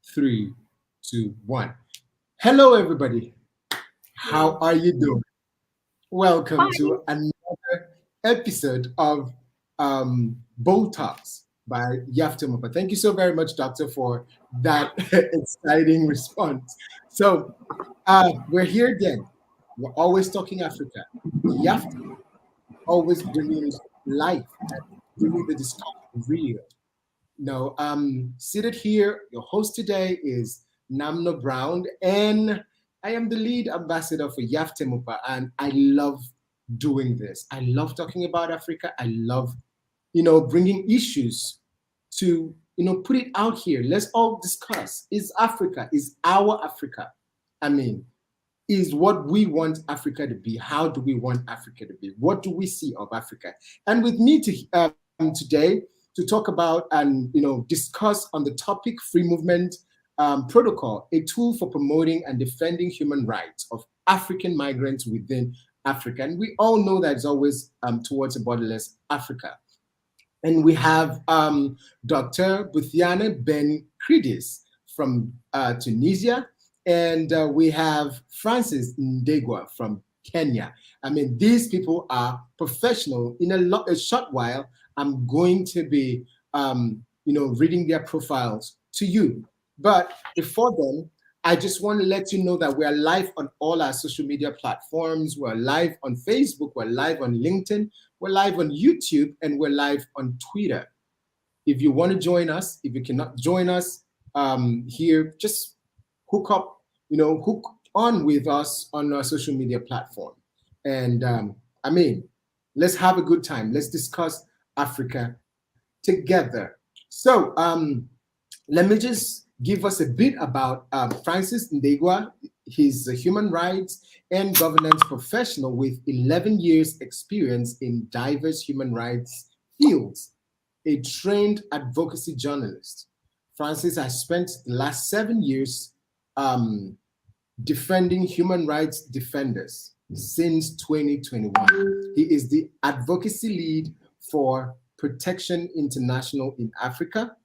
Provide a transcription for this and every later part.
Three, two, one. Hello, everybody. How Yes. are you doing? Welcome Fine. to another episode of Bold Talks by Yaftemopa. Thank you so very much, Doctor, for that exciting response. So, we're here again. We're always talking Africa. Yafte always bringing life and bringing the discussion real. No, seated here, your host today is Namno Brown, and I am the lead ambassador for Yaftemopa, and I love doing this. I love talking about Africa. I love, bringing issues to, put it out here. Let's all discuss. Is Africa, is our Africa? I mean, is what we want Africa to be. How do we want Africa to be? What do we see of Africa? And with me today to talk about and discuss on the topic free movement protocol, a tool for promoting and defending human rights of African migrants within Africa. And we all know that it's always towards a borderless Africa. And we have Dr. Buthiana Ben Cridis from Tunisia, and we have Francis Ndegwa from Kenya. I mean, these people are professional. In a short while, I'm going to be, reading their profiles to you. But before then, I just want to let you know that we are live on all our social media platforms. We're live on Facebook, we're live on LinkedIn, we're live on YouTube, and we're live on Twitter. If you want to join us, if you cannot join us here, just hook up, hook on with us on our social media platform. And I mean, let's have a good time. Let's discuss Africa together. So let me just give us a bit about Francis Ndegwa. He's a human rights and governance professional with 11 years experience in diverse human rights fields, a trained advocacy journalist. Francis has spent the last 7 years um, defending human rights defenders since 2021. He is the advocacy lead for Protection International in Africa.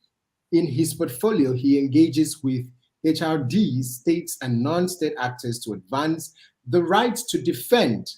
In his portfolio, he engages with HRDs, states, and non state actors to advance the right to defend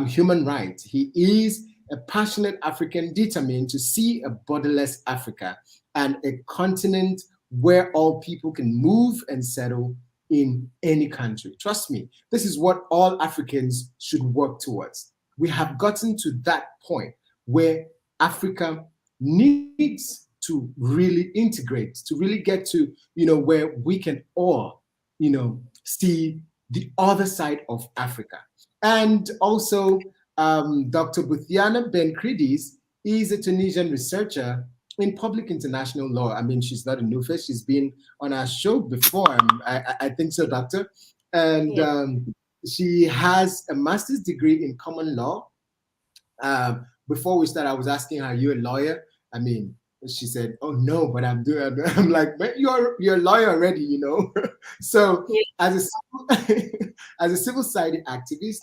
human rights. He is a passionate African determined to see a borderless Africa and a continent where all people can move and settle in any country. Trust me, this is what all Africans should work towards. We have gotten to that point where Africa needs to really integrate, to really get to, where we can all, see the other side of Africa. And also, Dr. Buthiana Ben Cridis is a Tunisian researcher in public international law. I mean, she's not a new face. She's been on our show before. I think so, Doctor. And Yes. she has a master's degree in common law. Before we start, I was asking her, "Are you a lawyer?" I mean, she said, "Oh no, but I'm doing." I'm like, "Man, you're a lawyer already." So, Yes. as as a civil society activist,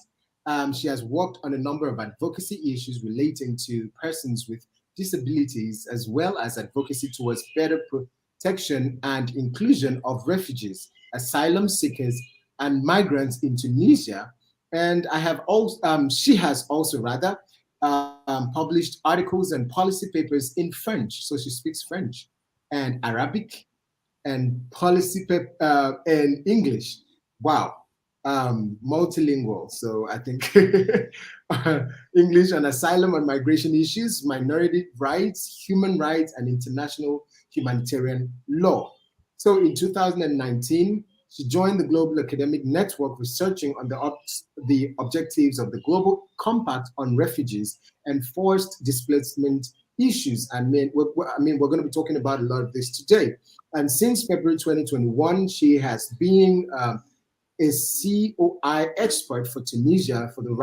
she has worked on a number of advocacy issues relating to persons with disabilities, as well as advocacy towards better protection and inclusion of refugees, asylum seekers, and migrants in Tunisia. And she has also rather published articles and policy papers in French. So she speaks French and Arabic and and English. Wow, multilingual. So I think English on asylum and migration issues, minority rights, human rights, and international humanitarian law. So in 2019, she joined the Global Academic Network researching on the objectives of the Global Compact on Refugees and Forced Displacement issues. We're going to be talking about a lot of this today. And since February 2021, she has been a COI expert for Tunisia for the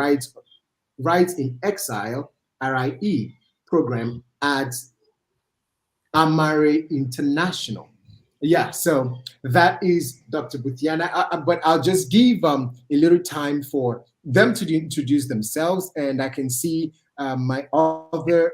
Rights in Exile (RIE) program at Amare International. Yeah, so that is Dr. Buthiana. But I'll just give a little time for them to introduce themselves, and I can see my other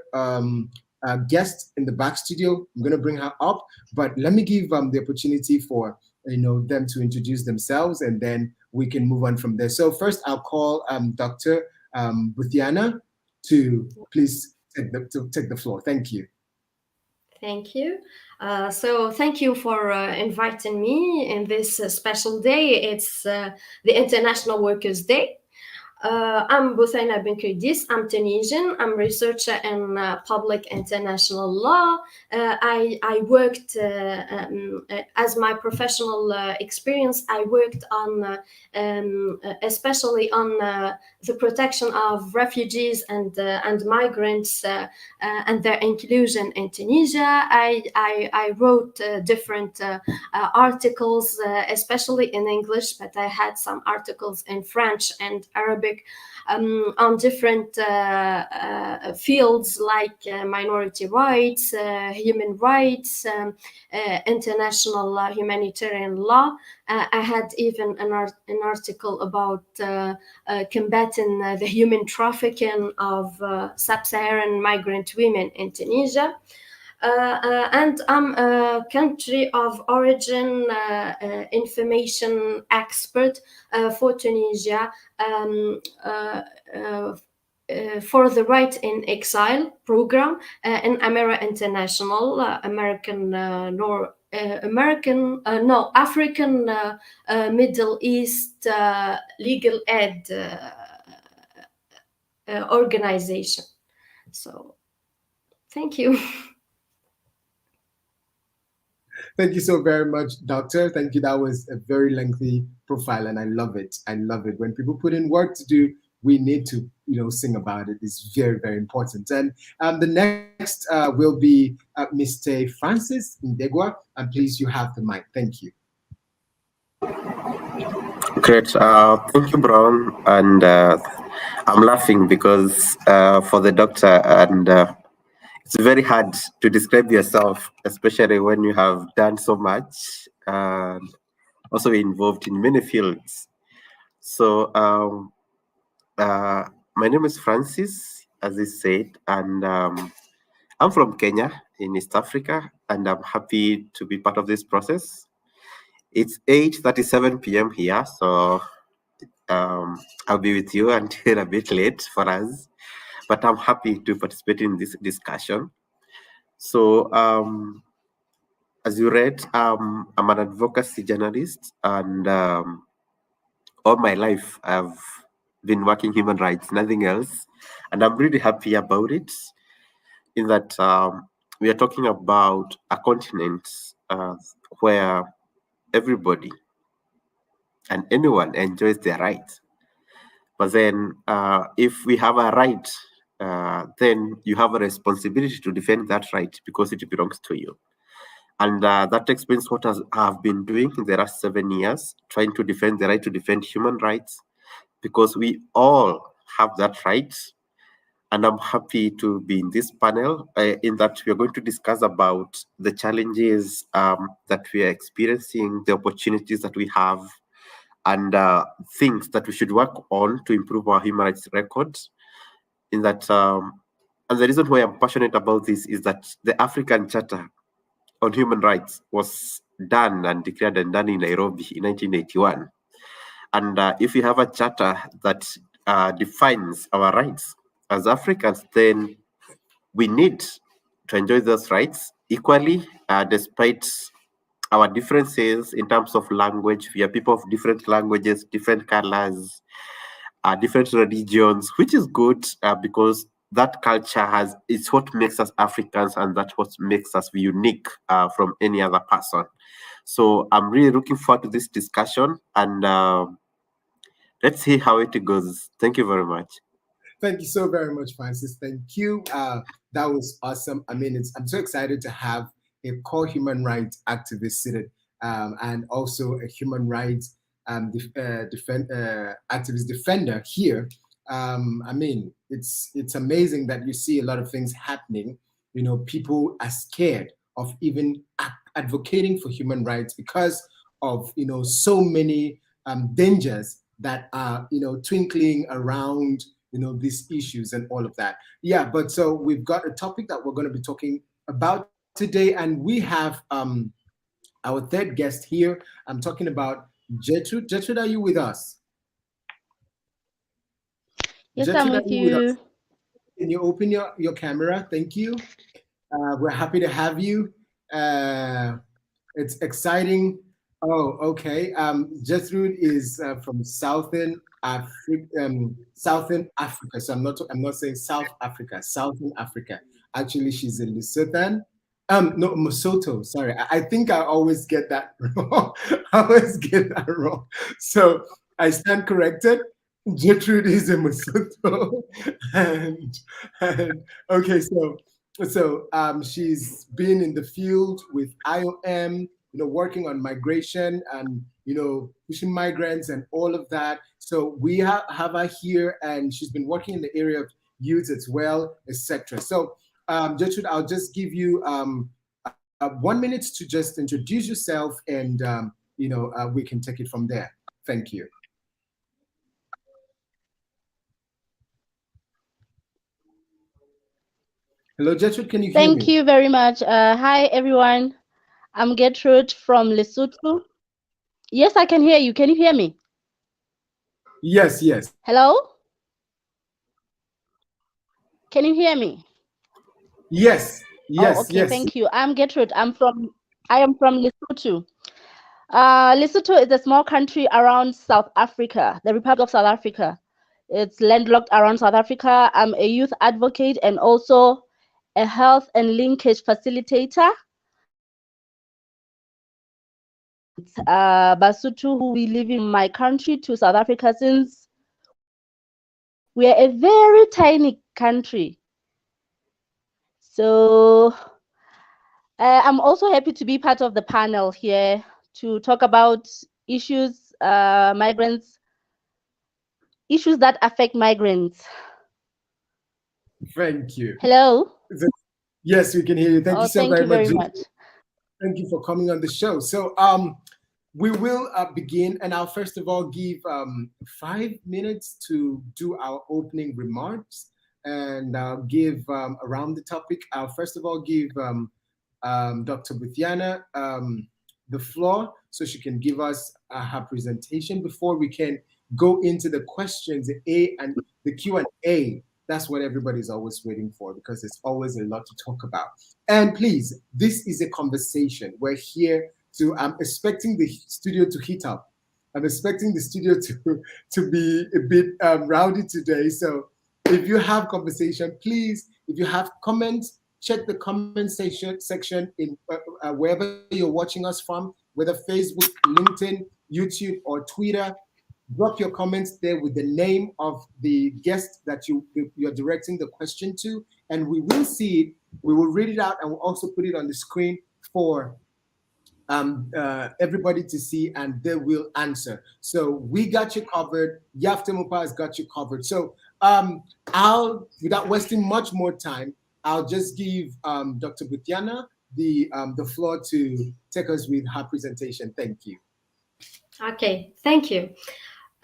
guest in the back studio. I'm going to bring her up, but let me give the opportunity for them to introduce themselves, and then we can move on from there. So first, I'll call Dr. Buthiana to please take the floor. Thank you. Thank you. So thank you for inviting me in this special day. It's the International Workers' Day. I'm Buthaina Ben Kurdis. I'm Tunisian. I'm researcher in public international law. I worked as my professional experience. I worked on, especially on the protection of refugees and migrants and their inclusion in Tunisia. I wrote different articles, especially in English, but I had some articles in French and Arabic on different fields like minority rights, human rights, international humanitarian law. I had even an article about combating the human trafficking of sub-Saharan migrant women in Tunisia. And I'm a country of origin information expert for Tunisia for the Right in Exile program in Amera International, African Middle East legal aid organization. So, thank you. Thank you so very much, Doctor. Thank you. That was a very lengthy profile, and I love it. I love it. When people put in work to do, we need to, sing about it. It's very, very important. And the next will be Mr. Francis Ndegwa. And please, you have the mic. Thank you. Great. Thank you, Brown. And I'm laughing because for the doctor, and it's very hard to describe yourself, especially when you have done so much and also involved in many fields. So my name is Francis, as he said, and I'm from Kenya in East Africa, and I'm happy to be part of this process. It's 8:37 p.m. here, so I'll be with you until a bit late for us, but I'm happy to participate in this discussion. So as you read, I'm an advocacy journalist, and all my life I've been working human rights, nothing else. And I'm really happy about it, in that we are talking about a continent where everybody and anyone enjoys their rights. But then if we have a right, then you have a responsibility to defend that right because it belongs to you. And that explains what I've been doing in the last 7 years, trying to defend the right to defend human rights, because we all have that right. And I'm happy to be in this panel, in that we are going to discuss about the challenges that we are experiencing, the opportunities that we have, and things that we should work on to improve our human rights records. In that, and the reason why I'm passionate about this is that the African Charter on Human Rights was done and declared and done in Nairobi in 1981. And if we have a charter that defines our rights as Africans, then we need to enjoy those rights equally, despite our differences in terms of language. We are people of different languages, different colors, different religions, which is good because that culture it's what makes us Africans, and that's what makes us unique from any other person. So I'm really looking forward to this discussion, and let's see how it goes. Thank you very much. Thank you so very much, Francis. Thank you. That was awesome. I mean, I'm so excited to have a core human rights activist seated, and also a human rights activist defender here. I mean, it's amazing that you see a lot of things happening. People are scared of even advocating for human rights because of so many dangers that are twinkling around these issues and all of that. Yeah, but so we've got a topic that we're going to be talking about today, and we have our third guest here. I'm talking about Gertrude. Gertrude, are you with us? Yes, I'm Gertrude, are with you with us? you. Can you open your camera? Thank you. We're happy to have you. It's exciting. Oh, okay. Gertrude is from Southern Africa. So I'm not saying South Africa, Southern Africa. Actually, she's in Lesotho. No, Lesotho. Sorry, I think I always get that wrong. I always get that wrong. So I stand corrected. Gertrude is in Lesotho, and okay, so she's been in the field with IOM, working on migration and pushing migrants and all of that. So we have her here, and she's been working in the area of youth as well, etc. So Gertrude, I'll just give you 1 minute to just introduce yourself, and we can take it from there. Thank you. Hello, Gertrude, can you hear me? Thank you very much. Hi, everyone. I'm Gertrude from Lesotho. Yes, I can hear you. Can you hear me? Yes, yes. Hello? Can you hear me? Yes, yes, Oh, okay. yes. Thank you. I'm Gertrude. I am from Lesotho. Lesotho is a small country around South Africa, the Republic of South Africa. It's landlocked around South Africa. I'm a youth advocate and also a health and linkage facilitator. Basotho, who we live in my country to South Africa, since we are a very tiny country. So I'm also happy to be part of the panel here to talk about issues, issues that affect migrants. Thank you. Hello? Yes, we can hear you. Thank you so thank very you very much. much. Thank you for coming on the show. So we will begin, and I'll first of all give 5 minutes to do our opening remarks, and I'll give around the topic. I'll first of all give Dr. Buthiana the floor so she can give us her presentation before we can go into the questions, the Q&A. That's what everybody's always waiting for, because there's always a lot to talk about. And please, this is a conversation. We're here I'm expecting the studio to heat up. I'm expecting the studio to be a bit rowdy today. So if you have conversation, please, if you have comments, check the comment section in wherever you're watching us from, whether Facebook, LinkedIn, YouTube, or Twitter. Drop your comments there with the name of the guest that you're directing the question to, and we will see it. We will read it out, and we'll also put it on the screen for everybody to see, and they will answer. So we got you covered. Yaftemopa has got you covered. So without wasting much more time, I'll just give Dr. Buthiana the floor to take us with her presentation. Thank you. Okay, thank you.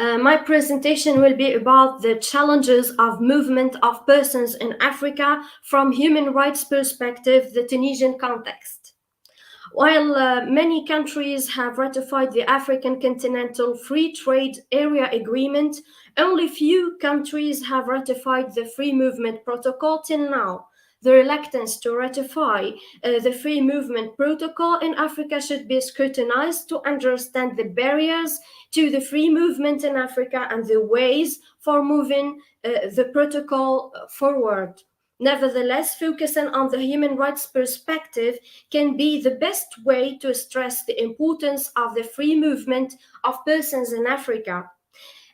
My presentation will be about the challenges of movement of persons in Africa from human rights perspective, the Tunisian context. While many countries have ratified the African Continental Free Trade Area Agreement, only few countries have ratified the Free Movement Protocol till now. The reluctance to ratify the Free Movement Protocol in Africa should be scrutinized to understand the barriers to the free movement in Africa and the ways for moving the protocol forward. Nevertheless, focusing on the human rights perspective can be the best way to stress the importance of the free movement of persons in Africa.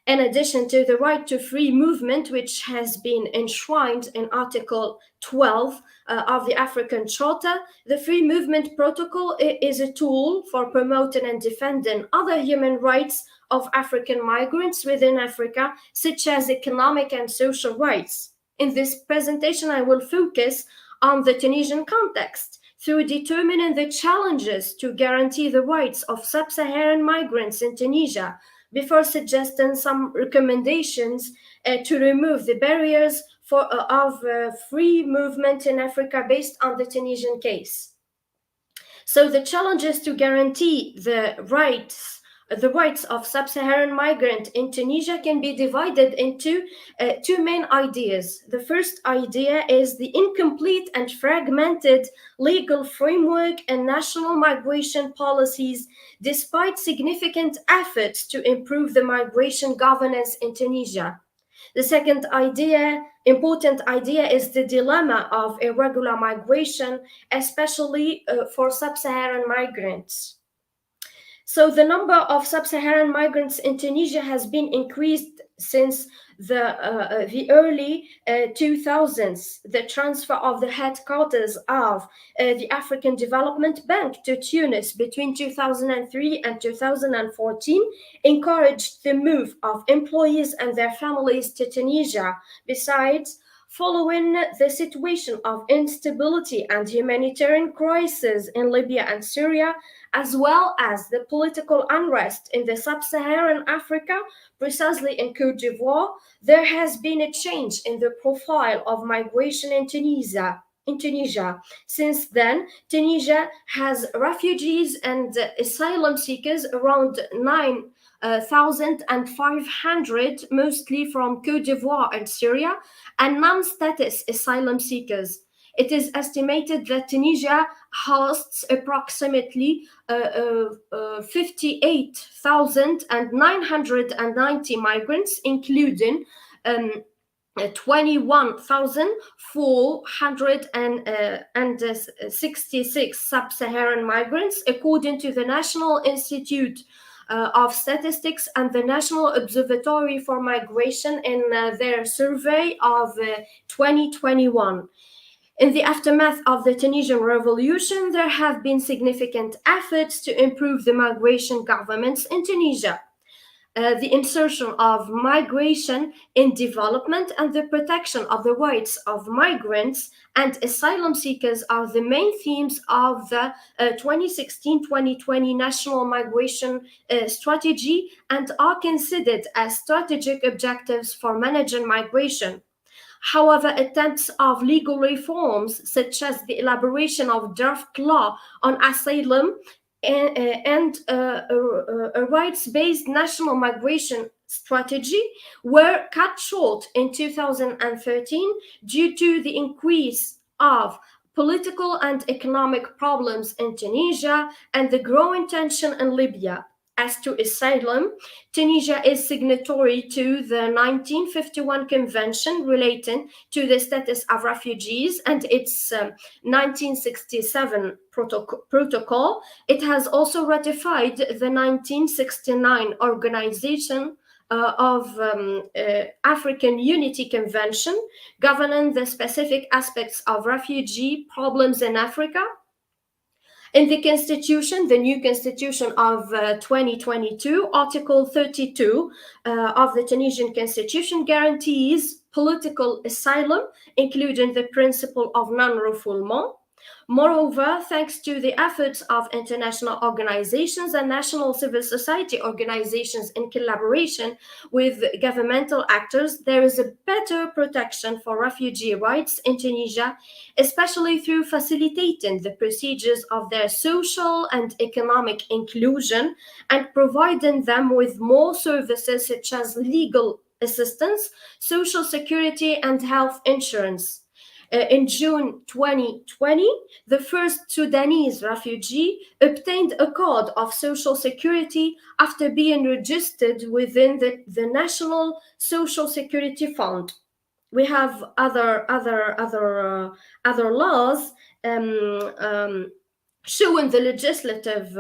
In addition to the right to free movement, which has been enshrined in Article 12 of the African Charter, the Free Movement Protocol is a tool for promoting and defending other human rights of African migrants within Africa, such as economic and social rights. In this presentation, I will focus on the Tunisian context through determining the challenges to guarantee the rights of sub-Saharan migrants in Tunisia before suggesting some recommendations to remove the barriers of free movement in Africa based on the Tunisian case. So the challenge is to guarantee the rights of sub-Saharan migrants in Tunisia can be divided into two main ideas. The first idea is the incomplete and fragmented legal framework and national migration policies, despite significant efforts to improve the migration governance in Tunisia. The second important idea, is the dilemma of irregular migration, especially for sub-Saharan migrants. So the number of sub-Saharan migrants in Tunisia has been increased since the early 2000s. The transfer of the headquarters of the African Development Bank to Tunis between 2003 and 2014 encouraged the move of employees and their families to Tunisia. Besides, following the situation of instability and humanitarian crisis in Libya and Syria, as well as the political unrest in the sub-Saharan Africa, precisely in Côte d'Ivoire, there has been a change in the profile of migration in Tunisia. Since then, Tunisia has refugees and asylum seekers around 9,500, mostly from Côte d'Ivoire and Syria, and non-status asylum seekers. It is estimated that Tunisia hosts approximately 58,990 migrants, including 21,466 sub-Saharan migrants, according to the National Institute of Statistics and the National Observatory for Migration in their survey of 2021. In the aftermath of the Tunisian revolution, there have been significant efforts to improve the migration governance in Tunisia. The insertion of migration in development and the protection of the rights of migrants and asylum seekers are the main themes of the 2016-2020 National Migration Strategy and are considered as strategic objectives for managing migration. However, attempts of legal reforms, such as the elaboration of draft law on asylum and a rights-based national migration strategy, were cut short in 2013 due to the increase of political and economic problems in Tunisia and the growing tension in Libya. As to asylum, Tunisia is signatory to the 1951 Convention relating to the status of refugees and its 1967 protocol. It has also ratified the 1969 Organization of African Unity Convention governing the specific aspects of refugee problems in Africa. In the Constitution, the new Constitution of 2022, Article 32 of the Tunisian Constitution guarantees political asylum, including the principle of non-refoulement. Moreover, thanks to the efforts of international organizations and national civil society organizations in collaboration with governmental actors, there is a better protection for refugee rights in Tunisia, especially through facilitating the procedures of their social and economic inclusion and providing them with more services such as legal assistance, social security, and health insurance. In June 2020, the first Sudanese refugee obtained a card of Social Security after being registered within the National Social Security Fund. We have other laws showing the legislative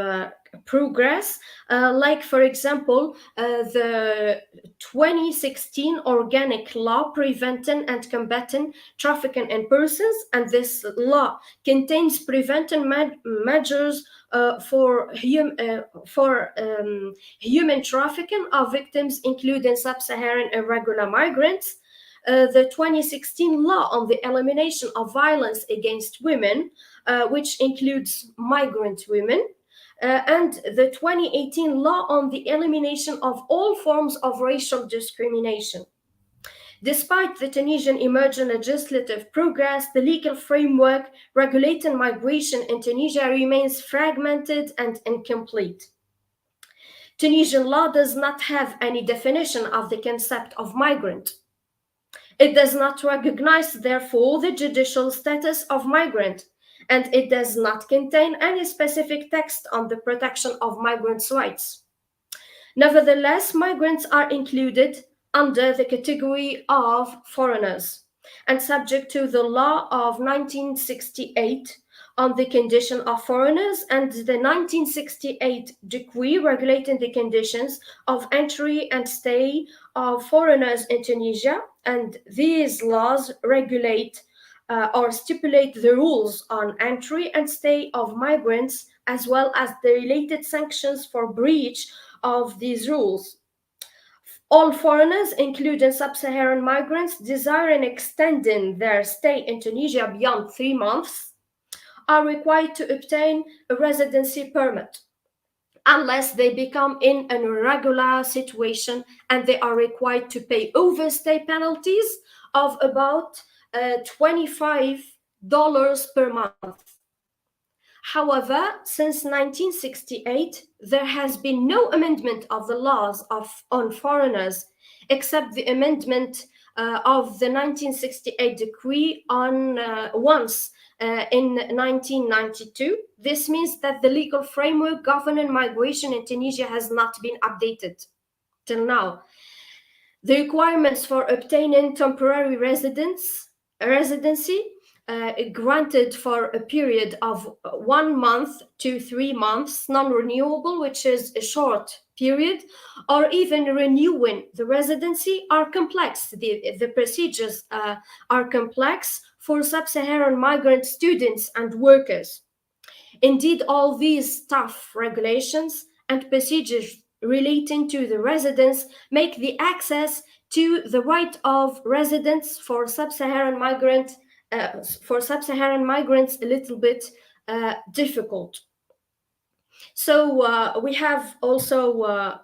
progress, like, for example, the 2016 Organic Law Preventing and Combating Trafficking in Persons, and this law contains preventing measures for human trafficking of victims, including sub-Saharan irregular migrants. The 2016 law on the elimination of violence against women, which includes migrant women, and the 2018 law on the elimination of all forms of racial discrimination. Despite the Tunisian emergent legislative progress, the legal framework regulating migration in Tunisia remains fragmented and incomplete. Tunisian law does not have any definition of the concept of migrant. It does not recognize, therefore, the judicial status of migrant, and it does not contain any specific text on the protection of migrants' rights. Nevertheless, migrants are included under the category of foreigners and subject to the law of 1968 on the condition of foreigners and the 1968 decree regulating the conditions of entry and stay of foreigners in Tunisia. And these laws regulate or stipulate the rules on entry and stay of migrants, as well as the related sanctions for breach of these rules. All foreigners, including sub-Saharan migrants desiring extending their stay in Tunisia beyond 3 months, are required to obtain a residency permit unless they become in an irregular situation, and they are required to pay overstay penalties of about $25 per month. However, since 1968, there has been no amendment of the laws on foreigners, except the amendment of the 1968 decree on once in 1992. This means that the legal framework governing migration in Tunisia has not been updated till now. The requirements for obtaining temporary residency granted for a period of 1 month to 3 months, non-renewable, which is a short period, or even renewing the residency are complex. The procedures are complex for sub-Saharan migrant students and workers. Indeed, all these tough regulations and procedures relating to the residence make the access to the right of residence for sub-Saharan migrants a little bit difficult. So we have also,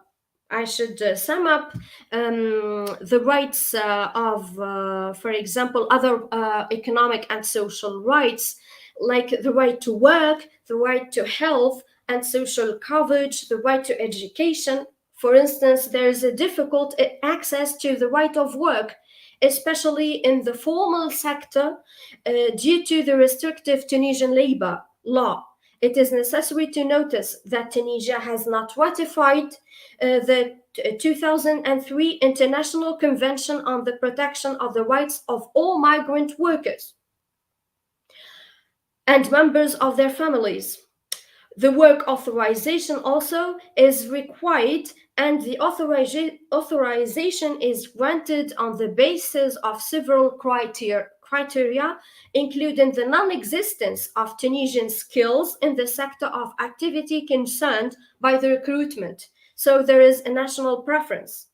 I should sum up the rights of, for example, other economic and social rights, like the right to work, the right to health and social coverage, the right to education. For instance, there is a difficult access to the right of work, especially in the formal sector, due to the restrictive Tunisian labor law. It is necessary to notice that Tunisia has not ratified the 2003 International Convention on the Protection of the Rights of All Migrant Workers and members of their families. The work authorization also is required, and the authorization is granted on the basis of several criteria, including the non-existence of Tunisian skills in the sector of activity concerned by the recruitment. So there is a national preference.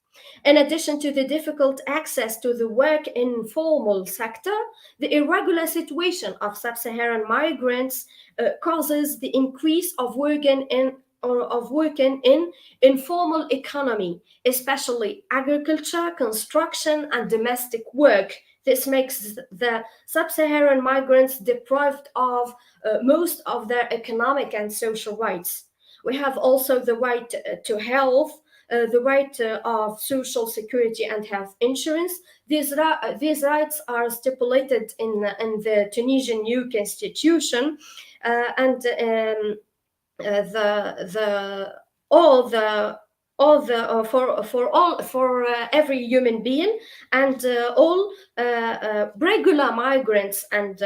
In addition to the difficult access to the work informal sector, the irregular situation of sub-Saharan migrants causes the increase of working in informal economy, especially agriculture, construction, and domestic work. This makes the sub-Saharan migrants deprived of most of their economic and social rights. We have also the right to health, the right of social security and health insurance. These rights are stipulated in the Tunisian new constitution, and for every human being, and all regular migrants and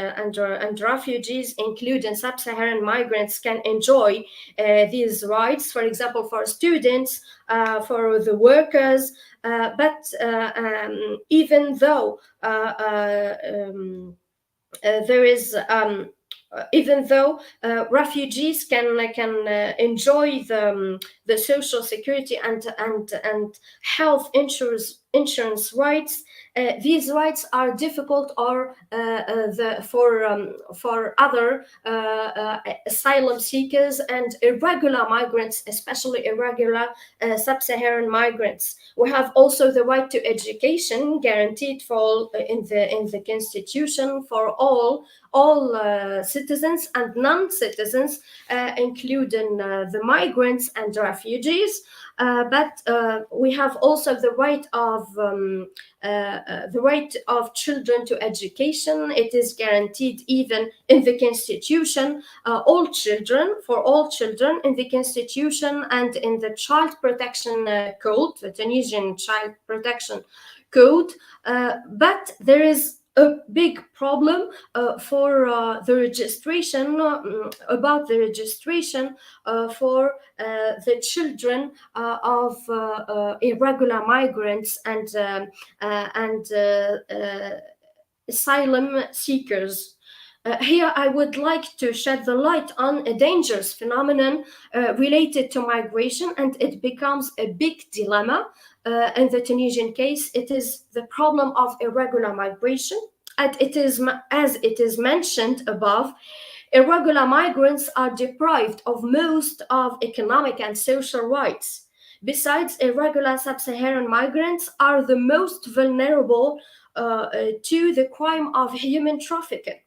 refugees, including sub-Saharan migrants, can enjoy these rights. For example, for students, for the workers, but even though there is even though refugees can enjoy the social security and health insurance rights, these rights are difficult or for other asylum seekers and irregular migrants, especially irregular sub-Saharan migrants. We have also the right to education guaranteed for in the constitution for all citizens and non-citizens, including the migrants and refugees. But we have also the right of children to education. It is guaranteed even in the constitution. All children in the constitution and in the child protection code, the Tunisian child protection code. But there is a big problem for the registration, about the registration for the children of irregular migrants and asylum seekers. Here, I would like to shed the light on a dangerous phenomenon related to migration, and it becomes a big dilemma. In the Tunisian case, it is the problem of irregular migration, and it is, as it is mentioned above, irregular migrants are deprived of most of economic and social rights. Besides, irregular sub-Saharan migrants are the most vulnerable to the crime of human trafficking.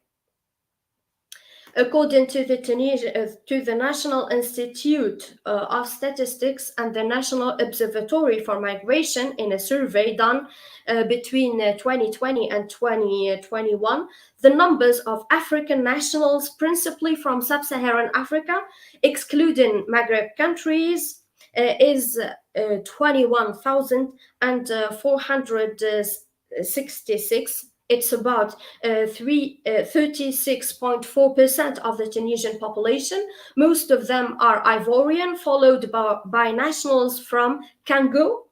According to the National Institute of Statistics and the National Observatory for Migration, in a survey done between 2020 and 2021, the numbers of African nationals, principally from sub-Saharan Africa, excluding Maghreb countries, is 21,466. It's about 36.4% of the Tunisian population. Most of them are Ivorian, followed by nationals from Congo,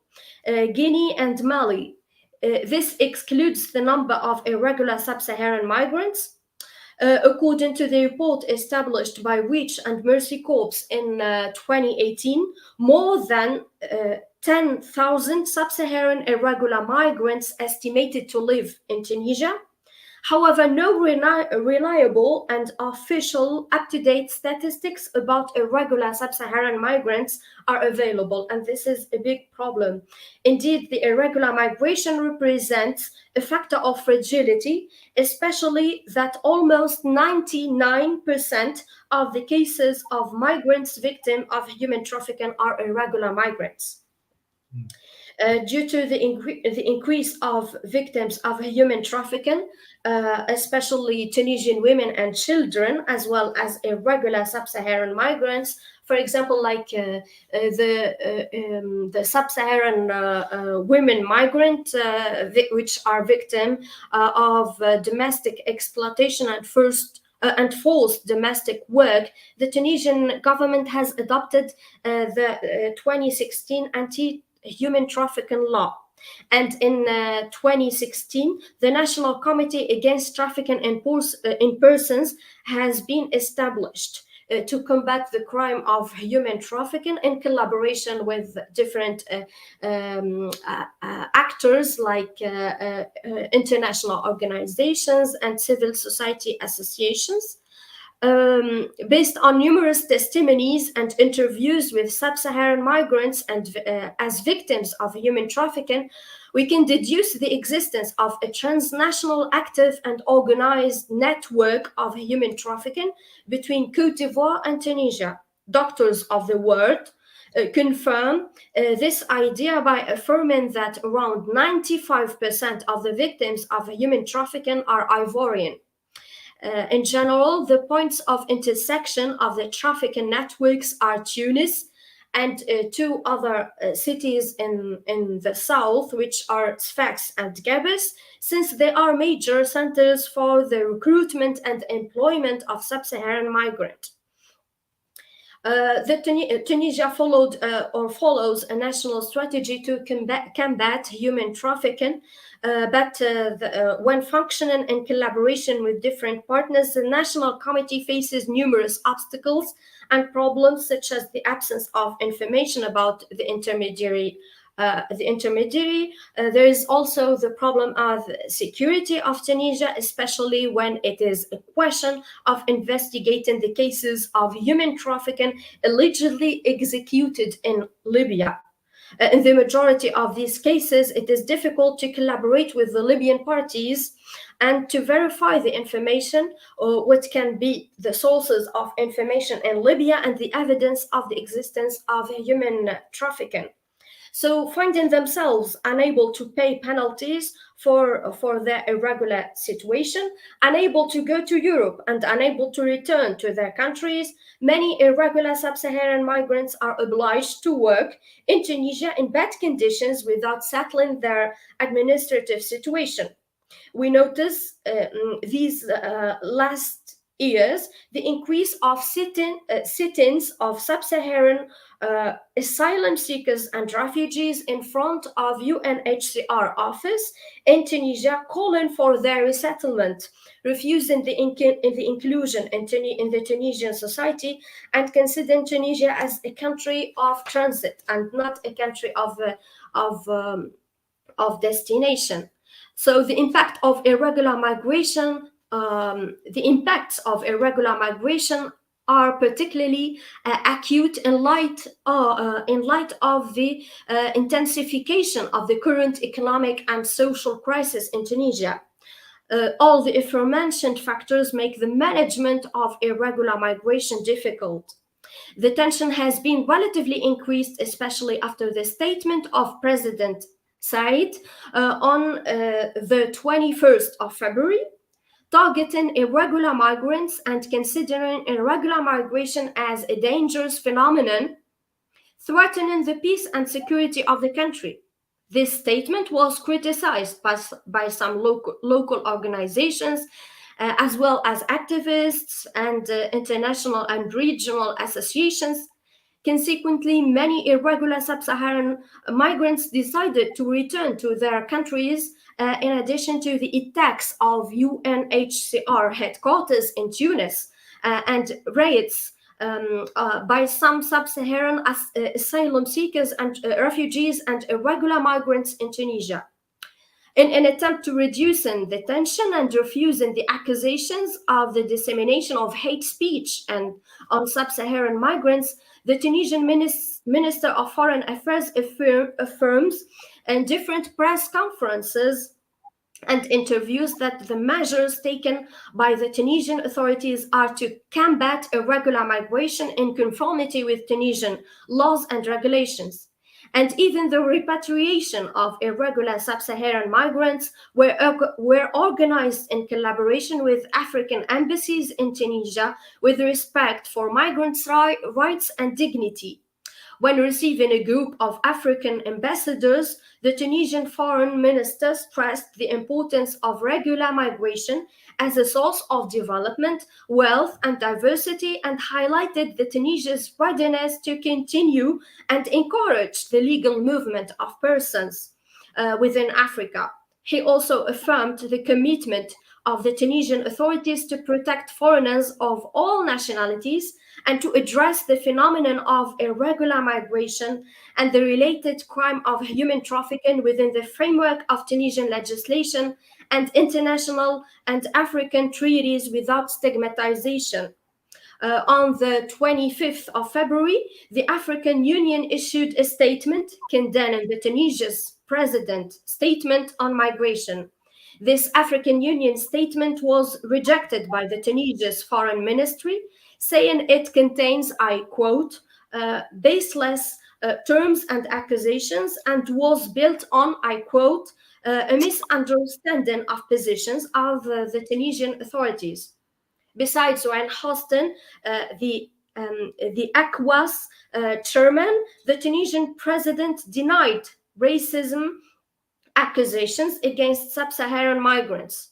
Guinea, and Mali. This excludes the number of irregular sub-Saharan migrants. According to the report established by Reach and Mercy Corps in 2018, more than 10,000 sub-Saharan irregular migrants estimated to live in Tunisia. However, no reliable and official up-to-date statistics about irregular sub-Saharan migrants are available, and this is a big problem. Indeed, the irregular migration represents a factor of fragility, especially that almost 99% of the cases of migrants victims of human trafficking are irregular migrants. Due to the increase of victims of human trafficking, especially Tunisian women and children, as well as irregular sub-Saharan migrants, for example, like the sub-Saharan women migrant, which are victims of domestic exploitation and forced domestic work, the Tunisian government has adopted the 2016 anti-human trafficking law. And in 2016, the National Committee Against Trafficking in Persons has been established to combat the crime of human trafficking in collaboration with different actors like international organizations and civil society associations. Based on numerous testimonies and interviews with sub-Saharan migrants and as victims of human trafficking, we can deduce the existence of a transnational active and organized network of human trafficking between Côte d'Ivoire and Tunisia. Doctors of the World confirm this idea by affirming that around 95% of the victims of human trafficking are Ivorian. In general, the points of intersection of the trafficking networks are Tunis and two other cities in the south, which are Sfax and Gebes, since they are major centers for the recruitment and employment of sub-Saharan migrants. Tunisia followed or follows a national strategy to combat human trafficking, but when functioning in collaboration with different partners, the National Committee faces numerous obstacles and problems, such as the absence of information about the intermediary the intermediary. There is also the problem of security of Tunisia, especially when it is a question of investigating the cases of human trafficking allegedly executed in Libya. In the majority of these cases, it is difficult to collaborate with the Libyan parties and to verify the information, or what can be the sources of information in Libya and the evidence of the existence of human trafficking. So finding themselves unable to pay penalties for their irregular situation, unable to go to Europe and unable to return to their countries, many irregular sub-Saharan migrants are obliged to work in Tunisia in bad conditions without settling their administrative situation. We notice these last years the increase of sit-ins of sub-Saharan asylum seekers and refugees in front of UNHCR office in Tunisia, calling for their resettlement, refusing the inclusion in the Tunisian society, and considering Tunisia as a country of transit and not a country of destination. So the impact of irregular migration, the impacts of irregular migration are particularly acute in light of the intensification of the current economic and social crisis in Tunisia. All the aforementioned factors make the management of irregular migration difficult. The tension has been relatively increased, especially after the statement of President Said on the 21st of February, targeting irregular migrants and considering irregular migration as a dangerous phenomenon, threatening the peace and security of the country. This statement was criticized by some local organizations, as well as activists and international and regional associations. Consequently, many irregular sub-Saharan migrants decided to return to their countries, in addition to the attacks of UNHCR headquarters in Tunis and raids by some sub-Saharan asylum seekers and refugees and irregular migrants in Tunisia. In an attempt to reduce the tension and refusing the accusations of the dissemination of hate speech and on sub-Saharan migrants, the Tunisian Minister of Foreign Affairs affirms in different press conferences and interviews that the measures taken by the Tunisian authorities are to combat irregular migration in conformity with Tunisian laws and regulations. And even the repatriation of irregular sub-Saharan migrants were organized in collaboration with African embassies in Tunisia with respect for migrants' rights and dignity. When receiving a group of African ambassadors, the Tunisian foreign minister stressed the importance of regular migration as a source of development, wealth, and diversity, and highlighted the Tunisia's readiness to continue and encourage the legal movement of persons within Africa. He also affirmed the commitment of the Tunisian authorities to protect foreigners of all nationalities and to address the phenomenon of irregular migration and the related crime of human trafficking within the framework of Tunisian legislation and international and African treaties without stigmatization. On the 25th of February, the African Union issued a statement condemning the Tunisia's president's statement on migration. This African Union statement was rejected by the Tunisia's foreign ministry, saying it contains, I quote, baseless terms and accusations and was built on, I quote, a misunderstanding of positions of the Tunisian authorities. Besides Ryan Hostin, the ECOWAS chairman, the Tunisian president denied racism accusations against sub-Saharan migrants.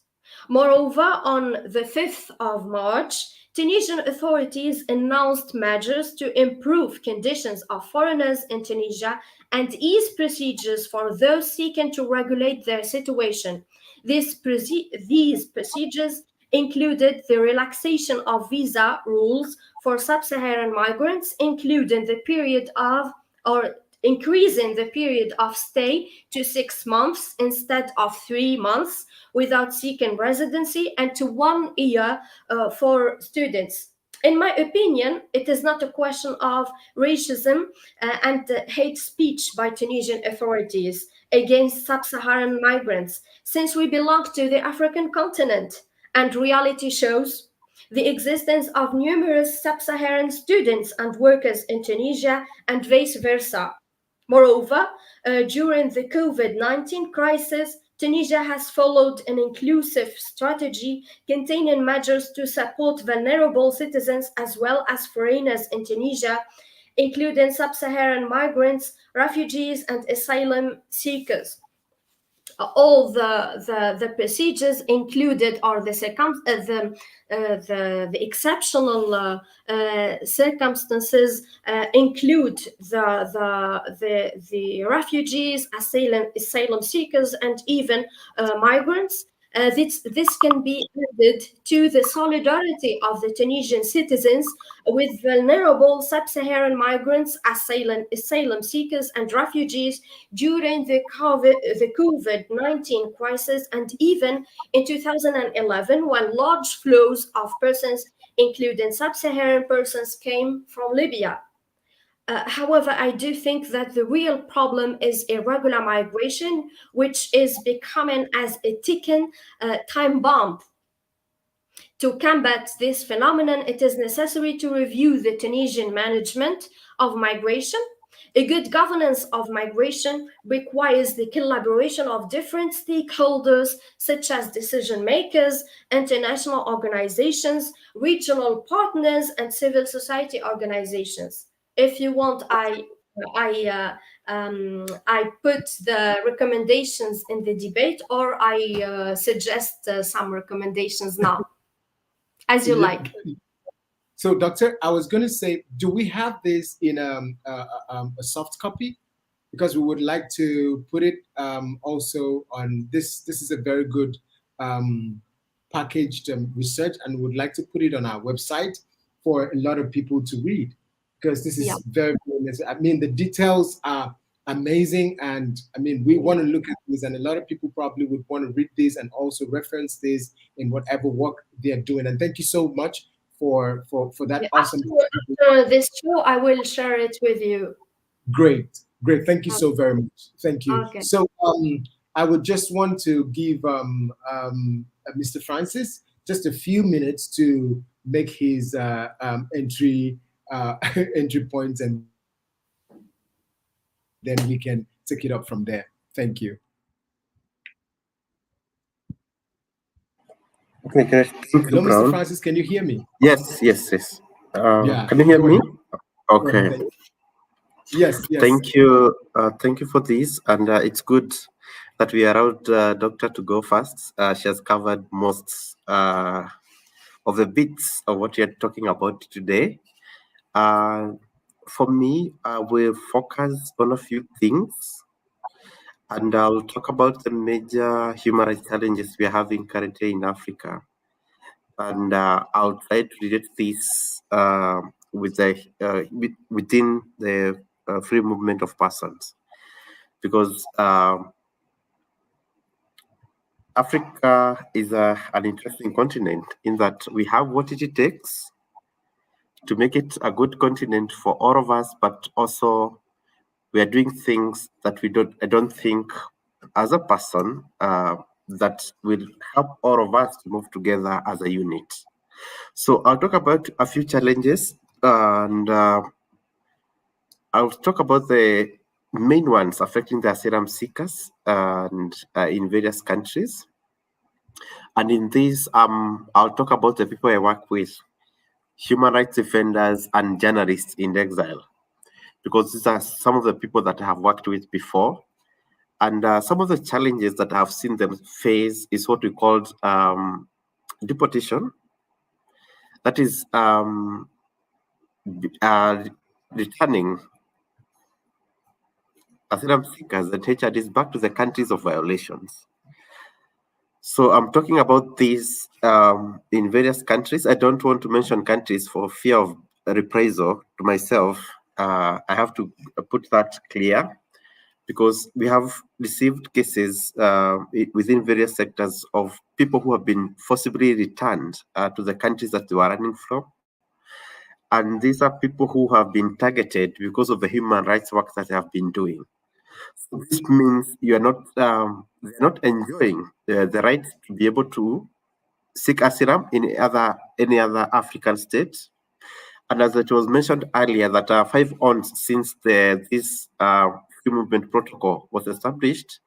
Moreover, on the 5th of March, Tunisian authorities announced measures to improve conditions of foreigners in Tunisia and ease procedures for those seeking to regulate their situation. These procedures included the relaxation of visa rules for sub-Saharan migrants, including the period of or increasing the period of stay to 6 months instead of 3 months without seeking residency, and to 1 year for students. In my opinion, it is not a question of racism and hate speech by Tunisian authorities against sub-Saharan migrants, since we belong to the African continent, and reality shows the existence of numerous sub-Saharan students and workers in Tunisia and vice versa. Moreover, during the COVID-19 crisis, Tunisia has followed an inclusive strategy containing measures to support vulnerable citizens as well as foreigners in Tunisia, including sub-Saharan migrants, refugees, and asylum seekers. All the procedures included are the exceptional circumstances include the refugees, asylum seekers, and even migrants. This can be added to the solidarity of the Tunisian citizens with vulnerable sub-Saharan migrants, asylum seekers, and refugees during the COVID-19 crisis, and even in 2011 when large flows of persons, including sub-Saharan persons, came from Libya. However, I do think that the real problem is irregular migration, which is becoming as a ticking time bomb. To combat this phenomenon, it is necessary to review the Tunisian management of migration. A good governance of migration requires the collaboration of different stakeholders, such as decision makers, international organizations, regional partners, and civil society organizations. If you want, I put the recommendations in the debate, or I suggest some recommendations now, as you like. So, Doctor, I was going to say, do we have this in a soft copy? Because we would like to put it also on this. This is a very good packaged research, and would like to put it on our website for a lot of people to read, because this is very, very necessary. I mean, the details are amazing, and I mean, we want to look at this, and a lot of people probably would want to read this and also reference this in whatever work they are doing. And thank you so much for that awesome. After this show, I will share it with you. Great. Thank you so very much. Thank you. Okay. So I would just want to give Mr. Francis just a few minutes to make his entry points, and then we can take it up from there. Thank you. Okay, hello, Mr. Francis, can you hear me? Yes. Yeah, can you hear me? Okay. Yes. Thank you for this, and it's good that we allowed Doctor to go first. She has covered most of the bits of what we are talking about today. For me, I will focus on a few things, and I'll talk about the major human rights challenges we are having currently in Africa. And I'll try to relate this within the free movement of persons, because Africa is an interesting continent in that we have what it takes to make it a good continent for all of us, but also we are doing things that I don't think as a person that will help all of us to move together as a unit. So I'll talk about a few challenges, and I'll talk about the main ones affecting the asylum seekers and in various countries. And in this, I'll talk about the people I work with, human rights defenders and journalists in exile, because these are some of the people that I have worked with before. And some of the challenges that I've seen them face is what we called deportation. That is returning asylum seekers and HRDs back to the countries of violations. So I'm talking about this in various countries. I don't want to mention countries for fear of reprisal to myself I have to put that clear, because we have received cases within various sectors of people who have been forcibly returned to the countries that they were running from. And these are people who have been targeted because of the human rights work that they have been doing. So this means you are not, they're not enjoying the right to be able to seek asylum in any other African state. And as it was mentioned earlier, that 5 ons since this free movement protocol was established,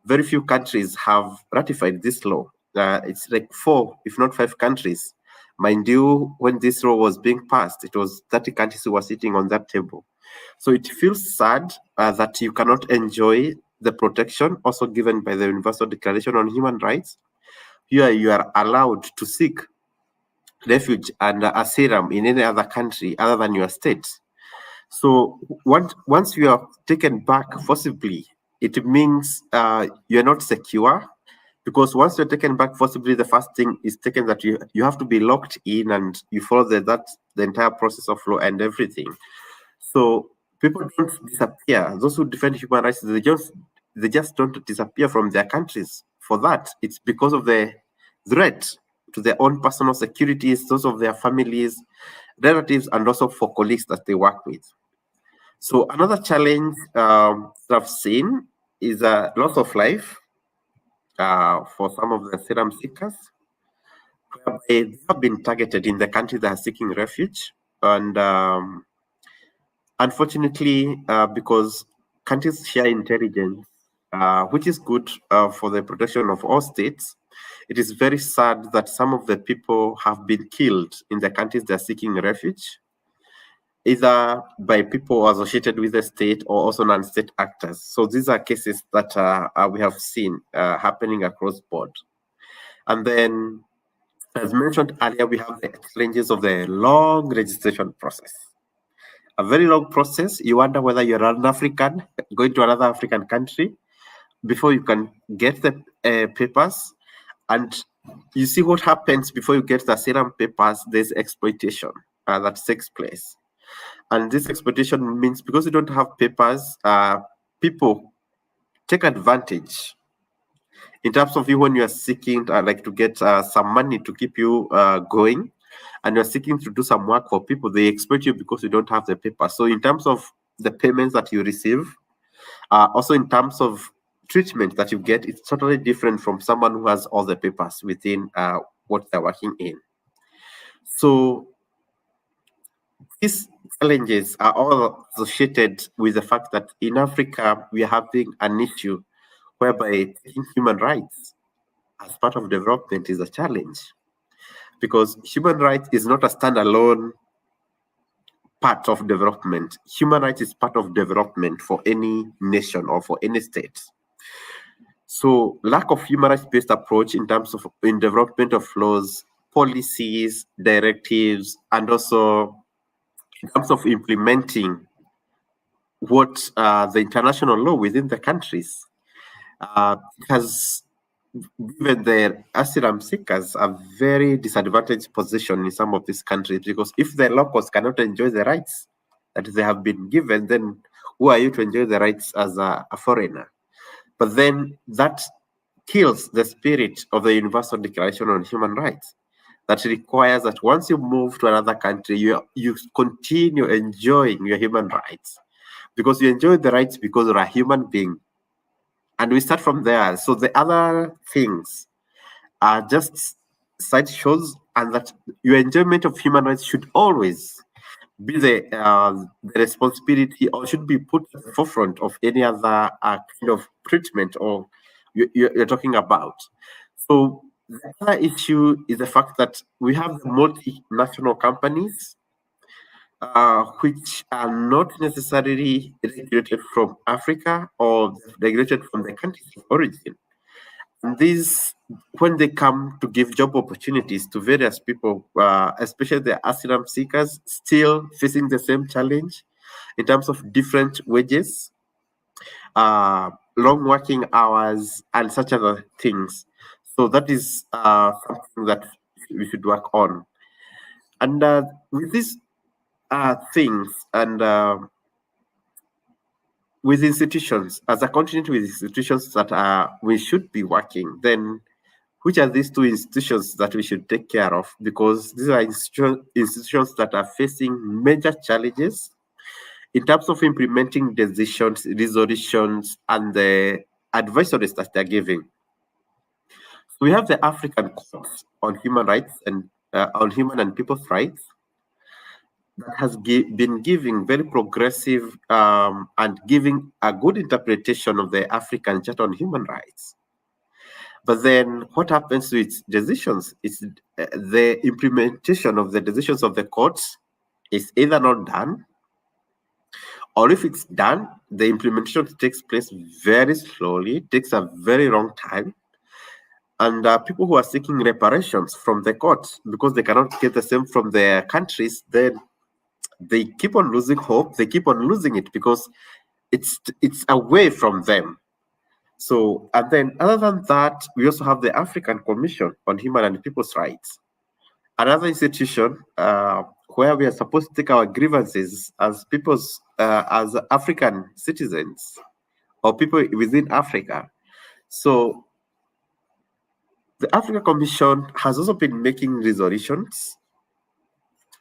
very few countries have ratified this law. It's like 4, if not 5 countries. Mind you, when this law was being passed, it was 30 countries who were sitting on that table. So it feels sad that you cannot enjoy the protection also given by the Universal Declaration on Human Rights. Here you are allowed to seek refuge and asylum in any other country other than your state. So once you are taken back forcibly, it means you're not secure, because once you're taken back forcibly, the first thing is taken that you have to be locked in and you follow the entire process of law and everything. So people don't disappear. Those who defend human rights, they just don't disappear from their countries. For that, it's because of the threat to their own personal securities, those of their families, relatives, and also for colleagues that they work with. So another challenge that I've seen is a loss of life for some of the asylum seekers. They have been targeted in the country they are seeking refuge. And unfortunately, because countries share intelligence, which is good for the protection of all states, it is very sad that some of the people have been killed in the countries they are seeking refuge, either by people associated with the state or also non-state actors. So these are cases that we have seen happening across board. And then, as mentioned earlier, we have the challenges of the long registration process. A very long process. You wonder whether you're an African going to another African country before you can get the papers. And you see what happens before you get the asylum papers. There's exploitation that takes place. And this exploitation means because you don't have papers, people take advantage. In terms of you, when you are seeking like to get some money to keep you going, and you're seeking to do some work for people, they exploit you because you don't have the paper. So in terms of the payments that you receive, also in terms of treatment that you get, it's totally different from someone who has all the papers within what they're working in. So these challenges are all associated with the fact that in Africa, we are having an issue whereby taking human rights as part of development is a challenge, because human rights is not a standalone part of development. Human rights is part of development for any nation or for any state. So lack of human rights-based approach in terms of in development of laws, policies, directives, and also in terms of implementing what the international law within the countries has given the asylum seekers a very disadvantaged position in some of these countries, because if the locals cannot enjoy the rights that they have been given, then who are you to enjoy the rights as a foreigner? But then that kills the spirit of the Universal Declaration on Human Rights, that requires that once you move to another country, you continue enjoying your human rights, because you enjoy the rights because you're a human being. And we start from there. So the other things are just side shows, and that your enjoyment of human rights should always be the responsibility, or should be put at the forefront of any other kind of treatment or you're talking about. So the other issue is the fact that we have the multinational companies which are not necessarily regulated from Africa or regulated from the countries of origin. And these, when they come to give job opportunities to various people, especially the asylum seekers, still facing the same challenge in terms of different wages, long working hours, and such other things. So that is something that we should work on. And with this things and with institutions, as a continent with institutions that we should be working, then which are these two institutions that we should take care of? Because these are institutions that are facing major challenges in terms of implementing decisions, resolutions, and the advisories that they're giving. We have the African Court on Human Rights and on Human and People's Rights that has been giving very progressive and giving a good interpretation of the African Charter on Human Rights. But then what happens to its decisions? It's the implementation of the decisions of the courts is either not done, or if it's done, the implementation takes place very slowly, takes a very long time. And people who are seeking reparations from the courts because they cannot get the same from their countries, then they keep on losing hope. They keep on losing it because it's away from them. So, and then other than that, we also have the African Commission on Human and People's Rights, another institution where we are supposed to take our grievances as people's, as African citizens or people within Africa. So, the African Commission has also been making resolutions.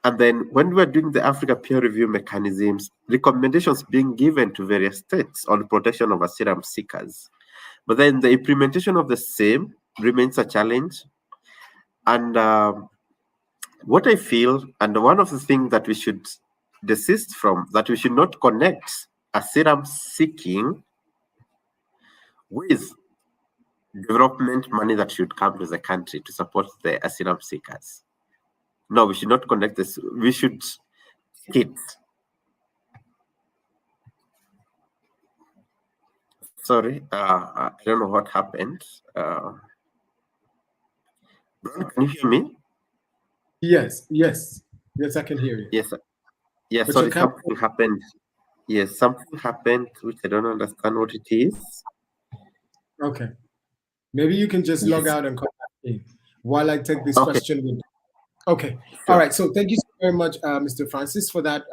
And then when we're doing the Africa peer review mechanisms, recommendations being given to various states on protection of asylum seekers. But then the implementation of the same remains a challenge. And what I feel, and one of the things that we should desist from, that we should not connect asylum seeking with development money that should come to the country to support the asylum seekers. No, we should not connect this. We should take it. Sorry, I don't know what happened. Can you hear me? Yes, I can hear you. Yes, yes. But Sorry, something happened. Yes, something happened which I don't understand what it is. Okay, maybe you can just log out and come back in while I take this question. Okay, sure. All right. So thank you so very much, Mr. Francis, for that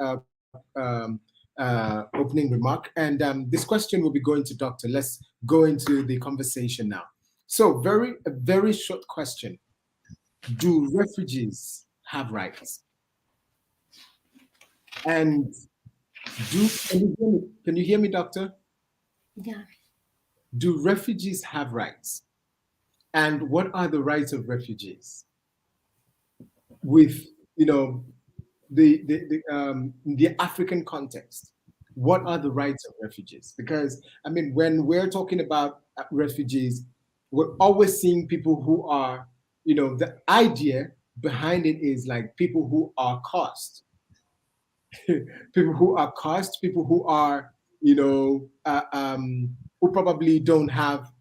opening remark. And this question will be going to Doctor. Let's go into the conversation now. So a very short question. Do refugees have rights? And can you hear me, Doctor? Yeah. Do refugees have rights? And what are the rights of refugees? With, you know, the African context, what are the rights of refugees? Because I mean, when we're talking about refugees, we're always seeing people who are, you know, the idea behind it is like people who are cost, people who are cost, people who are, you know, who probably don't have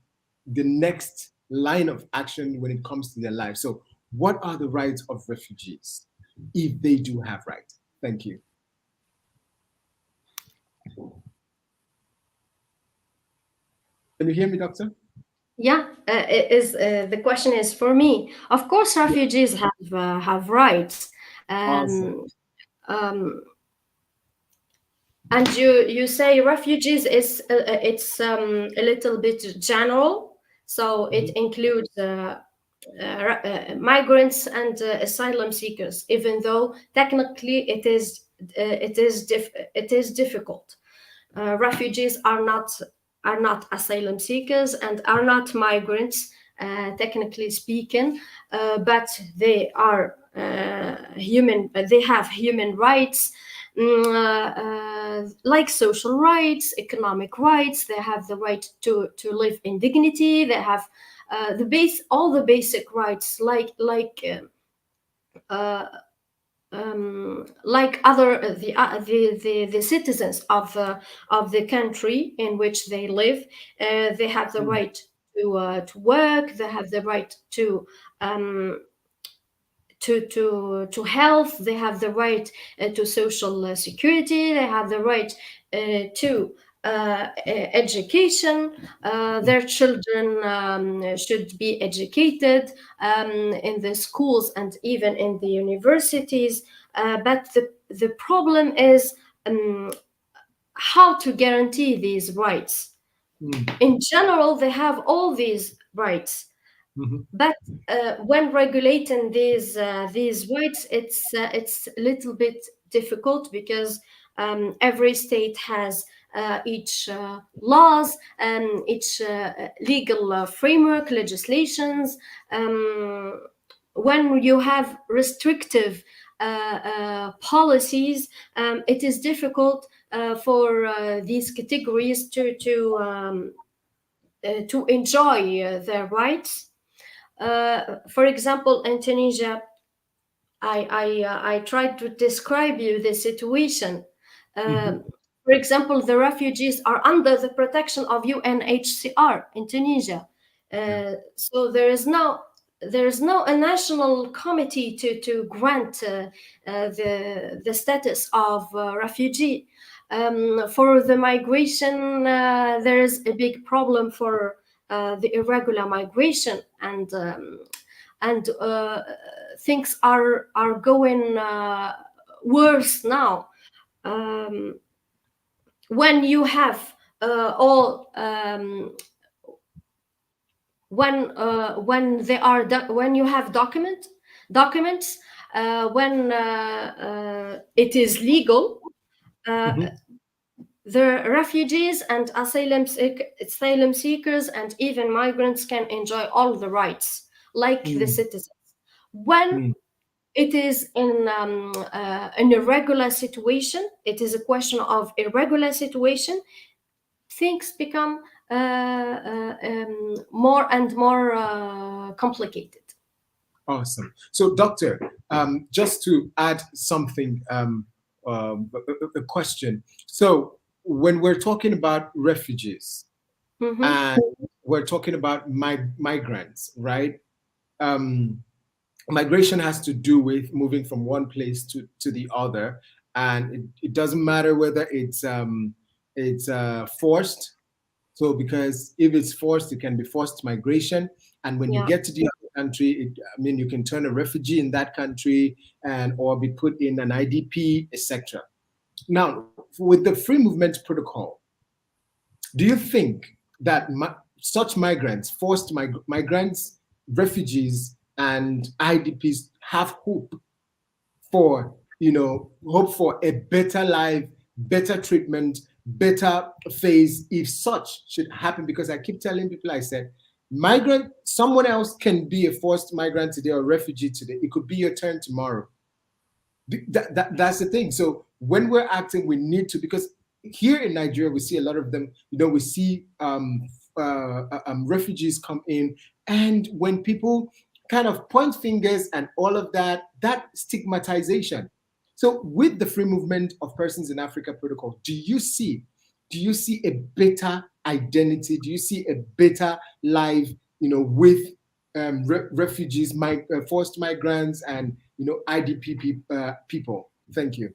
the next line of action when it comes to their life. So what are the rights of refugees, if they do have rights? Thank you. Can you hear me, Doctor? Yeah, the question is for me. Of course, refugees have rights, Awesome. and you say refugees is it's a little bit general, so it includes migrants and asylum seekers, even though technically it is difficult. Refugees are not asylum seekers and are not migrants, technically speaking, but they are human. They have human rights. Like social rights, economic rights. They have the right to live in dignity. They have all the basic rights, like other the citizens of the country in which they live. They have the right to work. They have the right to health. They have the right to social security. They have the right to education. Their children should be educated in the schools and even in the universities. But the problem is how to guarantee these rights. In general, they have all these rights, but when regulating these rights, it's a little bit difficult because every state has each laws and each legal framework, legislations. When you have restrictive policies, it is difficult for these categories to enjoy their rights. For example, in Tunisia, I tried to describe you the situation. For example, the refugees are under the protection of UNHCR in Tunisia. So there is no a national committee to grant the status of refugee. For the migration, there is a big problem for the irregular migration, and things are going worse now. When you have all when they are when you have documents when it is legal, the refugees and asylum seekers and even migrants can enjoy all the rights like the citizens. When it is in an irregular situation, it is a question of irregular situation, things become more and more complicated. Awesome. So, Doctor, just to add something, a question. So, when we're talking about refugees and we're talking about migrants, right? Migration has to do with moving from one place to the other, and it doesn't matter whether it's forced. So because if it's forced, it can be forced migration, and when you get to the other country, you can turn a refugee in that country and or be put in an IDP, etc. Now, with the free movement protocol, do you think that such migrants, forced migrants, refugees, and IDPs have hope for a better life, better treatment, better phase if such should happen? Because I keep telling people, I said, someone else can be a forced migrant today or refugee today. It could be your turn tomorrow. That's the thing. So when we're acting, we need to, because here in Nigeria, we see a lot of them, we see refugees come in, and when people kind of point fingers and all of that stigmatization. So with the free movement of persons in Africa protocol, do you see a better identity? Do you see a better life, with refugees, forced migrants, and IDP people? Thank you.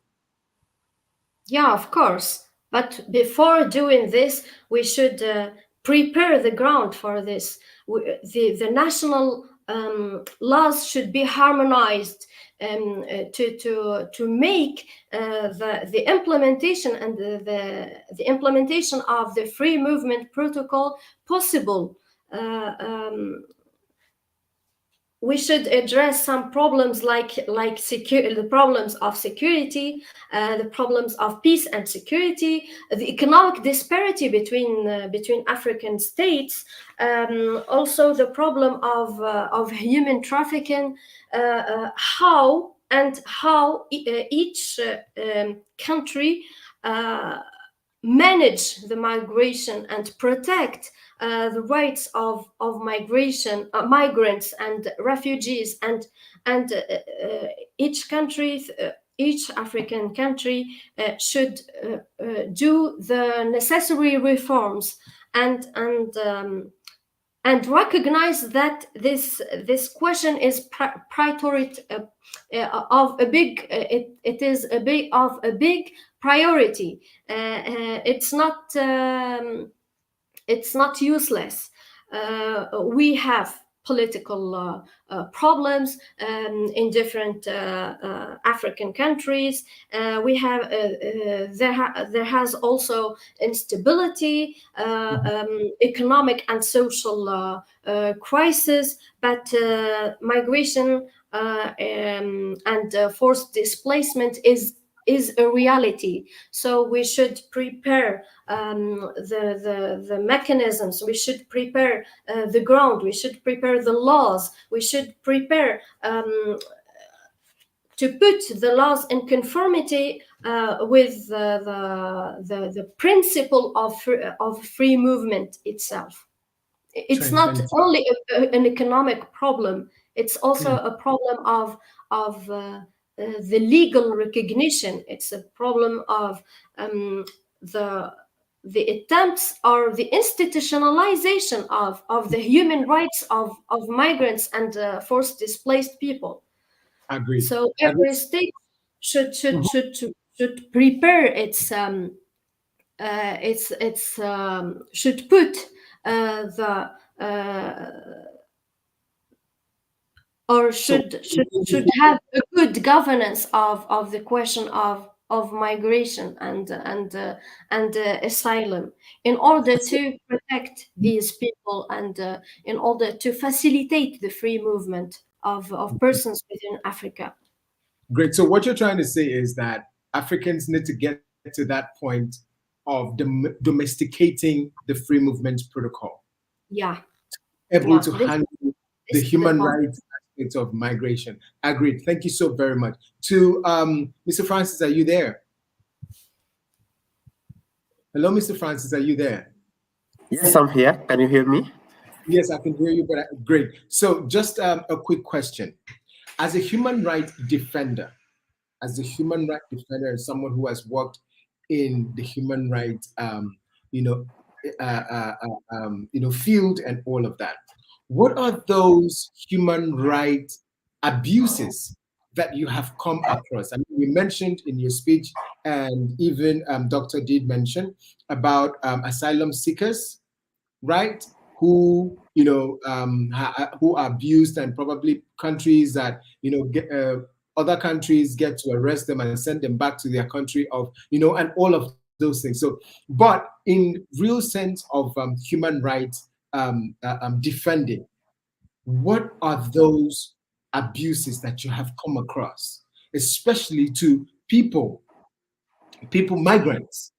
Yeah, of course. But before doing this, we should prepare the ground for this. The national laws should be harmonized to make the implementation and the implementation of the free movement protocol possible. We should address some problems like the problems of security, the problems of peace and security, the economic disparity between African states, also the problem of human trafficking, how each country manage the migration and protect the rights of migration, migrants and refugees, and each country, each African country should do the necessary reforms and recognize that this question is priority of a big. It is a big priority. It's not useless. We have political problems in different African countries. There has also instability, economic and social crisis, but migration and forced displacement is a reality. So we should prepare the mechanisms. We should prepare the ground. We should prepare the laws. We should prepare to put the laws in conformity with the principle of free movement itself. It's not only an economic problem. It's also a problem of the legal recognition. It's a problem of the attempts or the institutionalization of the human rights of migrants and forced displaced people. Agreed. So every state should prepare should put the or should have a good governance of the question of migration and asylum, in order to protect these people and in order to facilitate the free movement of persons within Africa. Great. So what you're trying to say is that Africans need to get to that point of domesticating the free movement protocol. Yeah. Able to handle the human rights aspects of migration. Agreed. Thank you so very much. To Mr. Francis, are you there? Hello, Mr. Francis, are you there? Yes, I'm here. Can you hear me? Yes, I can hear you, but great. So just a quick question. As a human rights defender, as someone who has worked in the human rights, field and all of that, what are those human rights abuses that you have come across? I mean, you mentioned in your speech, and even Dr. did mention about asylum seekers, right? Who who are abused, and probably countries that other countries get to arrest them and send them back to their country of and all of those things. So, but in real sense of human rights defending, what are those abuses that you have come across, especially to migrants,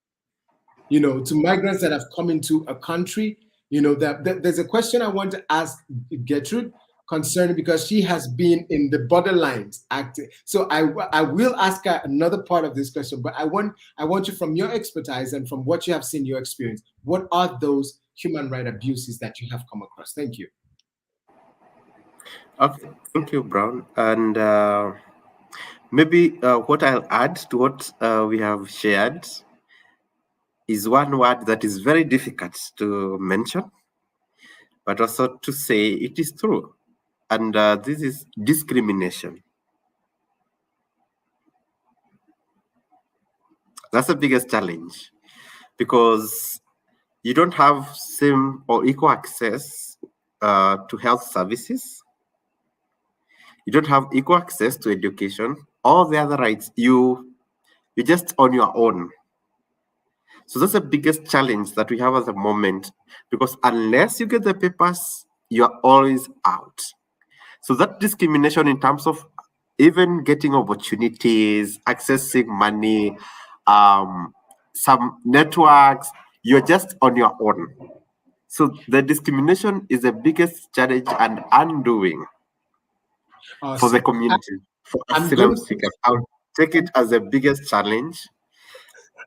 to migrants that have come into a country? That there's a question I want to ask Gertrude concerning, because she has been in the borderlines acting. So I will ask her another part of this question, but I want you, from your expertise and from what you have seen, your experience, what are those human rights abuses that you have come across? Thank you. Okay, thank you, Brown. And maybe what I'll add to what we have shared is one word that is very difficult to mention, but also to say it is true. And this is discrimination. That's the biggest challenge, because you don't have same or equal access to health services. You don't have equal access to education. All the other rights, you're just on your own. So that's the biggest challenge that we have at the moment, because unless you get the papers, you're always out. So that discrimination in terms of even getting opportunities, accessing money, some networks, you're just on your own. So the discrimination is the biggest challenge and undoing for the community, for asylum seekers. I'll take it as the biggest challenge.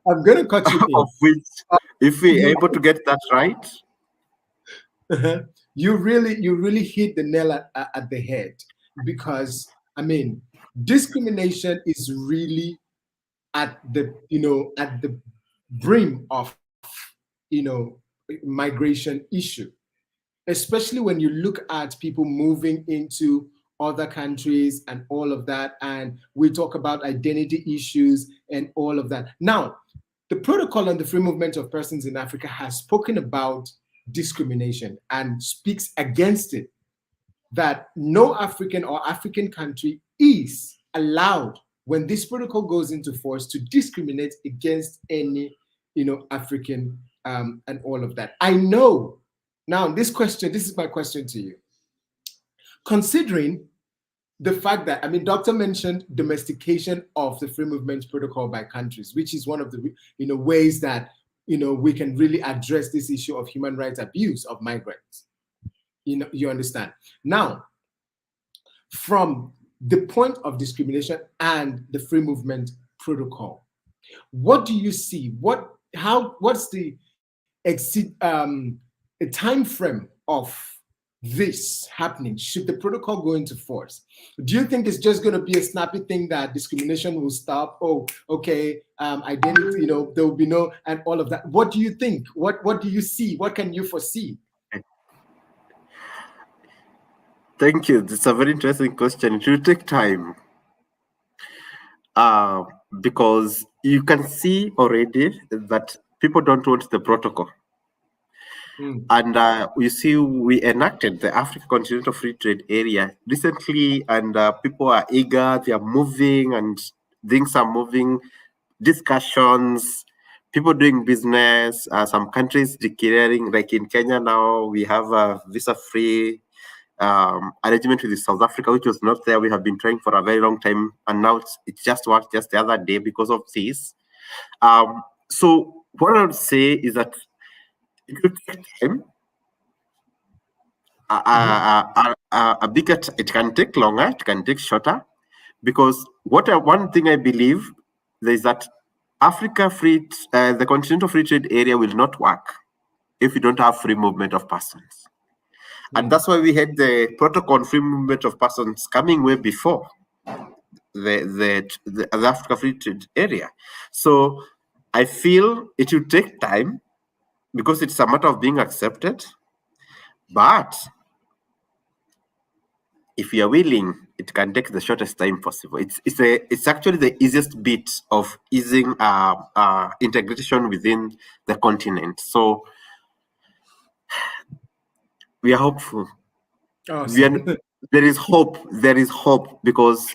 I'm going to cut you in. Of which, if we're able to get that right, you really hit the nail at the head, because I mean, discrimination is really at the brim of migration issue, especially when you look at people moving into other countries and all of that. And we talk about identity issues and all of that. Now, the Protocol on the Free Movement of Persons in Africa has spoken about discrimination and speaks against it, that no African or African country is allowed, when this protocol goes into force, to discriminate against any, African, and all of that. I know. Now, this is my question to you. Considering the fact that, Doctor mentioned domestication of the free movement protocol by countries, which is one of the ways that we can really address this issue of human rights abuse of migrants. You understand? Now, from the point of discrimination and the free movement protocol, what do you see? What's the a time frame of this happening? Should the protocol go into force? Do you think it's just going to be a snappy thing that discrimination will stop? Oh, okay, identity, there will be no, and all of that. What do you think? What do you see? What can you foresee? Thank you. It's a very interesting question. It will take time. Because you can see already that people don't want the protocol. And you see, we enacted the Africa Continental Free Trade Area recently, and people are eager, they are moving, and things are moving, discussions, people doing business, some countries declaring, like in Kenya now, we have a visa-free arrangement with South Africa, which was not there. We have been trying for a very long time, and now it just worked just the other day because of this. So what I would say is that it will take time. It can take longer, it can take shorter, because one thing I believe is that the Continental Free Trade Area will not work if we don't have free movement of persons. And that's why we had the protocol on free movement of persons coming way before the Africa Free Trade Area. So I feel it will take time because it's a matter of being accepted. But if you are willing, it can take the shortest time possible. It's actually the easiest bit of easing integration within the continent. So we are hopeful. Awesome. There is hope. There is hope because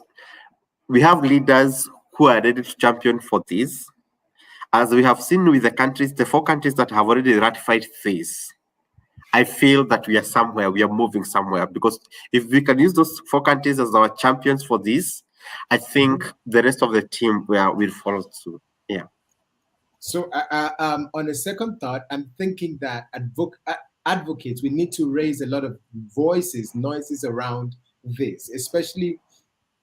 we have leaders who are ready to champion for this. As we have seen with the 4 countries that have already ratified this, I feel that we are moving somewhere, because if we can use those 4 countries as our champions for this, I think the rest of the team will follow suit. Yeah. So on a second thought, I'm thinking that advocates, we need to raise a lot of noises around this, especially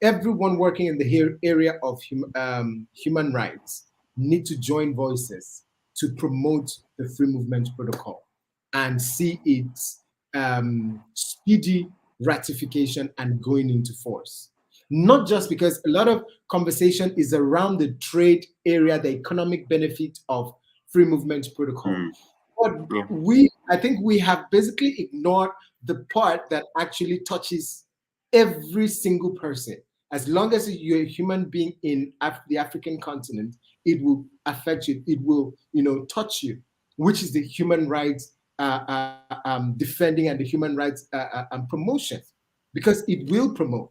everyone working in the area of human rights need to join voices to promote the free movement protocol and see its speedy ratification and going into force. Not just because a lot of conversation is around the trade area, the economic benefit of free movement protocol. But I think we have basically ignored the part that actually touches every single person. As long as you're a human being in the African continent, it will affect you. It will, touch you, which is the human rights defending and the human rights promotion, because it will promote.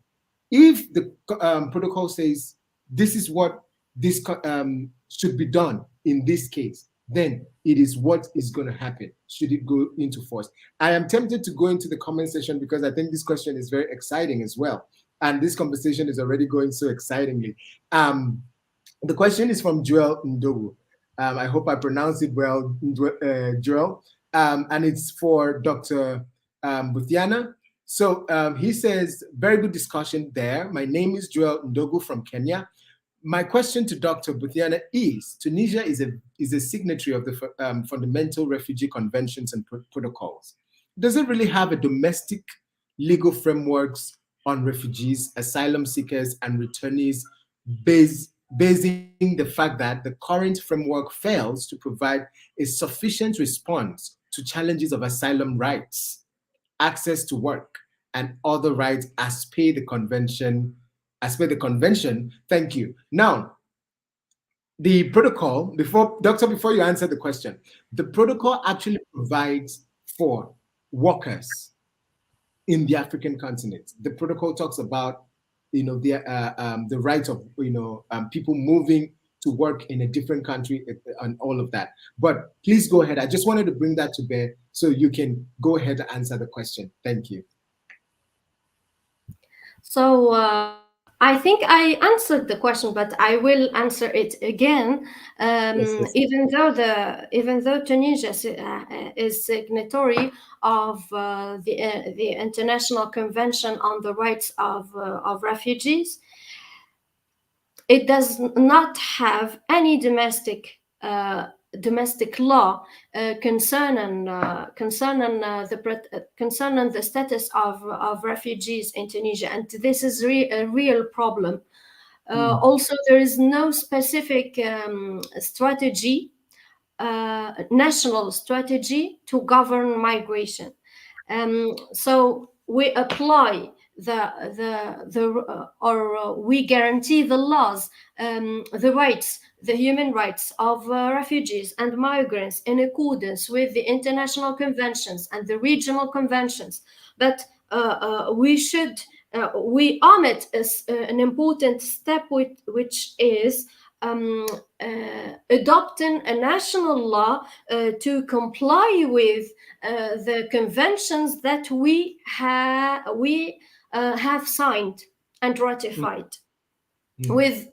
If the protocol says this is what this should be done in this case, then it is what is going to happen should it go into force. I am tempted to go into the comment section because I think this question is very exciting as well. And this conversation is already going so excitingly. The question is from Joel Ndogu. I hope I pronounced it well, Joel. And it's for Dr. Buthiana. So he says, very good discussion there. My name is Joel Ndogu from Kenya. My question to Dr. Buthiana is, Tunisia is a signatory of the Fundamental Refugee Conventions and Protocols. Does it really have a domestic legal frameworks on refugees, asylum seekers, and returnees, basing the fact that the current framework fails to provide a sufficient response to challenges of asylum rights, access to work, and other rights as per the convention. As per the convention. Thank you. Now, the protocol, before you answer the question, the protocol actually provides for workers in the African continent. The protocol talks about, the rights of, people moving to work in a different country and all of that. But please go ahead. I just wanted to bring that to bear so you can go ahead and answer the question. Thank you. So I think I answered the question, but I will answer it again. Yes. Even though Tunisia is signatory of the International Convention on the Rights of Refugees, it does not have any domestic law concerning the status of refugees in Tunisia, and this is a real problem. Also, there is no specific strategy, national strategy to govern migration. So we apply we guarantee the laws, the rights, the human rights of refugees and migrants in accordance with the international conventions and the regional conventions. But we omit an important step, which is adopting a national law to comply with the conventions that we have signed and ratified, with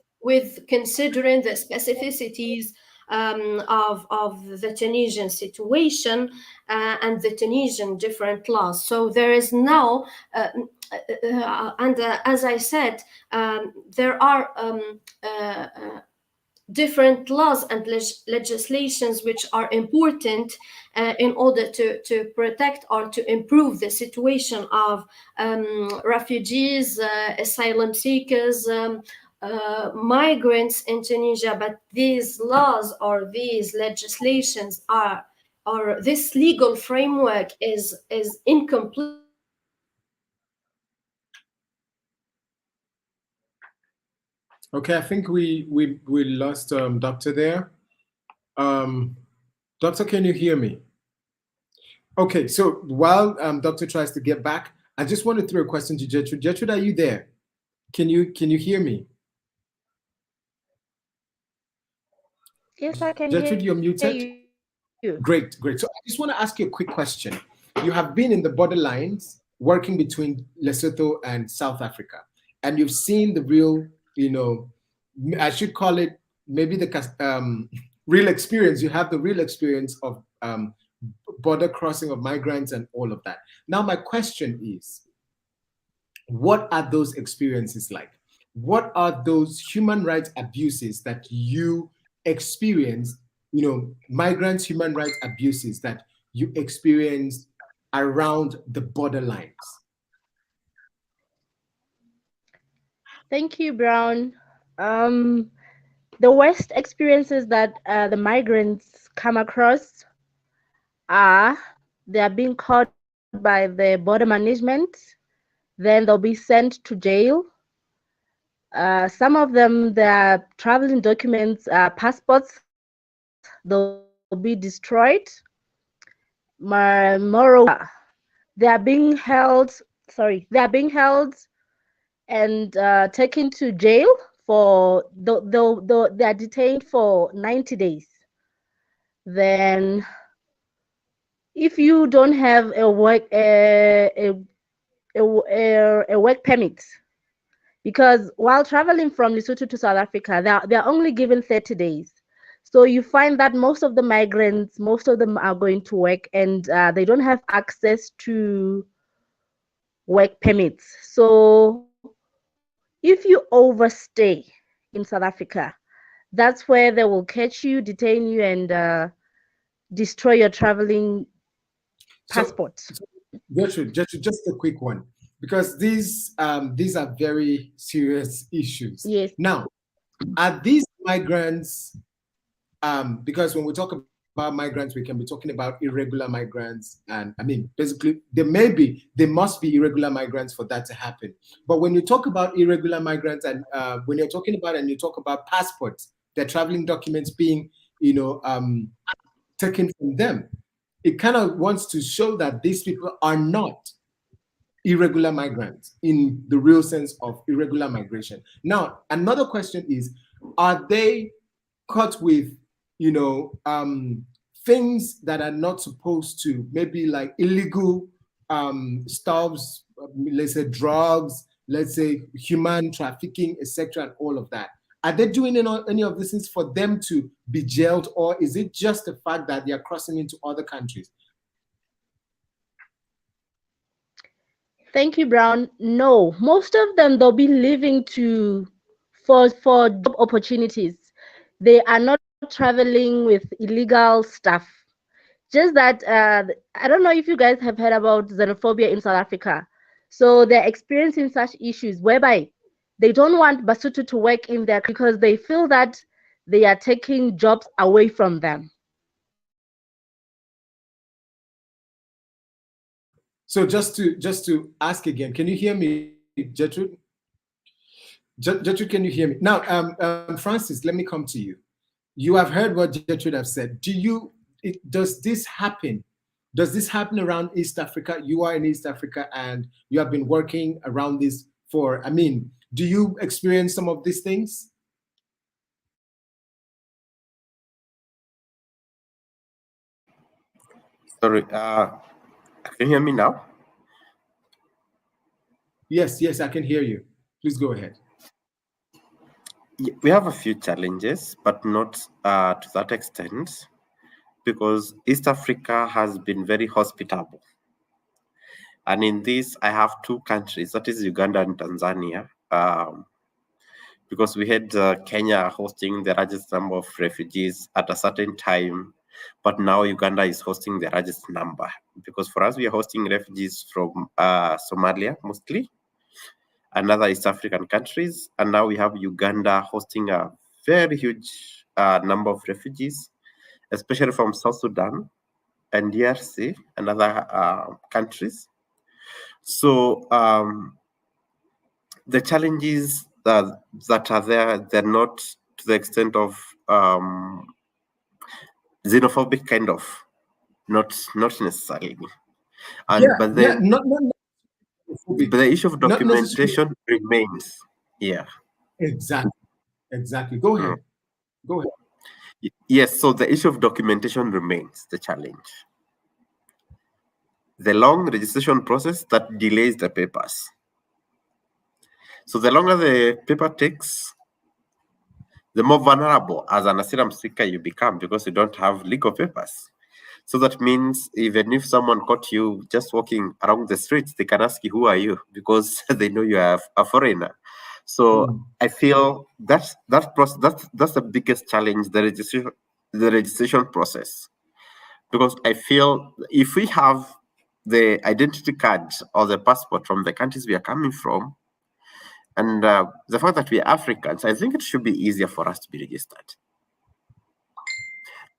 considering the specificities of the Tunisian situation and the Tunisian different laws. So there is now, as I said, there are different laws and legislations which are important in order to protect or to improve the situation of refugees, asylum seekers, migrants in Tunisia. But these laws or these legislations or this legal framework is incomplete. Okay, I think we lost Doctor there. Doctor, can you hear me? Okay, so while Doctor tries to get back, I just want to throw a question to Gertrude. Gertrude, are you there? Can you hear me? Yes, I can Gertrude, you're hear muted. you. Great. So I just want to ask you a quick question. You have been in the borderlines working between Lesotho and South Africa, and you've seen the real, I should call it maybe the real experience. You have the real experience of border crossing of migrants and all of that. Now, my question is, what are those experiences like? What are those human rights abuses that you experience, migrants' human rights abuses that you experience around the borderlines? Thank you, Brown. The worst experiences that the migrants come across are they are being caught by the border management, then they'll be sent to jail. Some of them, their traveling documents, passports, they'll be destroyed. Moreover, they are being held. They are being held and taken to jail for. They are detained for 90 days. Then, if you don't have a work permit, because while traveling from Lesotho to South Africa, they're only given 30 days. So you find that most of the migrants, most of them are going to work, and they don't have access to work permits. So if you overstay in South Africa, that's where they will catch you, detain you, and destroy your traveling passport. So Gertrude, just a quick one, because these are very serious issues. Yes. Now, are these migrants? Because when we talk about about migrants, we can be talking about irregular migrants. And I mean, basically, there must be irregular migrants for that to happen. But when you talk about irregular migrants and when you're talking about and you talk about passports, their traveling documents being, taken from them, it kind of wants to show that these people are not irregular migrants in the real sense of irregular migration. Now, another question is, are they caught with, things that are not supposed to, maybe like illegal stuffs, let's say drugs, let's say human trafficking, etc., and all of that? Are they doing any of these things for them to be jailed, or is it just the fact that they are crossing into other countries? Thank you, Brown. No, most of them, they'll be leaving for job opportunities. They are not traveling with illegal stuff. Just that I don't know if you guys have heard about xenophobia in South Africa. So they're experiencing such issues whereby they don't want Basotho to work in there because they feel that they are taking jobs away from them. So just to ask again, can you hear me, Gertrude? Gertrude, can you hear me? Now, Francis, let me come to you. You have heard what Gertrude have said. Does this happen? Does this happen around East Africa? You are in East Africa and you have been working around this do you experience some of these things? Sorry, can you hear me now? Yes, I can hear you. Please go ahead. We have a few challenges, but not to that extent, because East Africa has been very hospitable. And in this, I have two countries, that is Uganda and Tanzania, because we had Kenya hosting the largest number of refugees at a certain time, but now Uganda is hosting the largest number. Because for us, we are hosting refugees from Somalia mostly, and other East African countries, and now we have Uganda hosting a very huge number of refugees, especially from South Sudan and DRC and other countries. So the challenges that are there, they're not to the extent of xenophobic kind of, not necessarily. And but the issue of documentation remains. Yeah. Exactly. Go ahead. Yes, so the issue of documentation remains the challenge. The long registration process that delays the papers. So the longer the paper takes, the more vulnerable as an asylum seeker you become because you don't have legal papers. So that means even if someone caught you just walking around the streets, they can ask you, who are you? Because they know you are a foreigner. So I feel that's the biggest challenge, the registration process. Because I feel if we have the identity card or the passport from the countries we are coming from, and the fact that we are Africans, I think it should be easier for us to be registered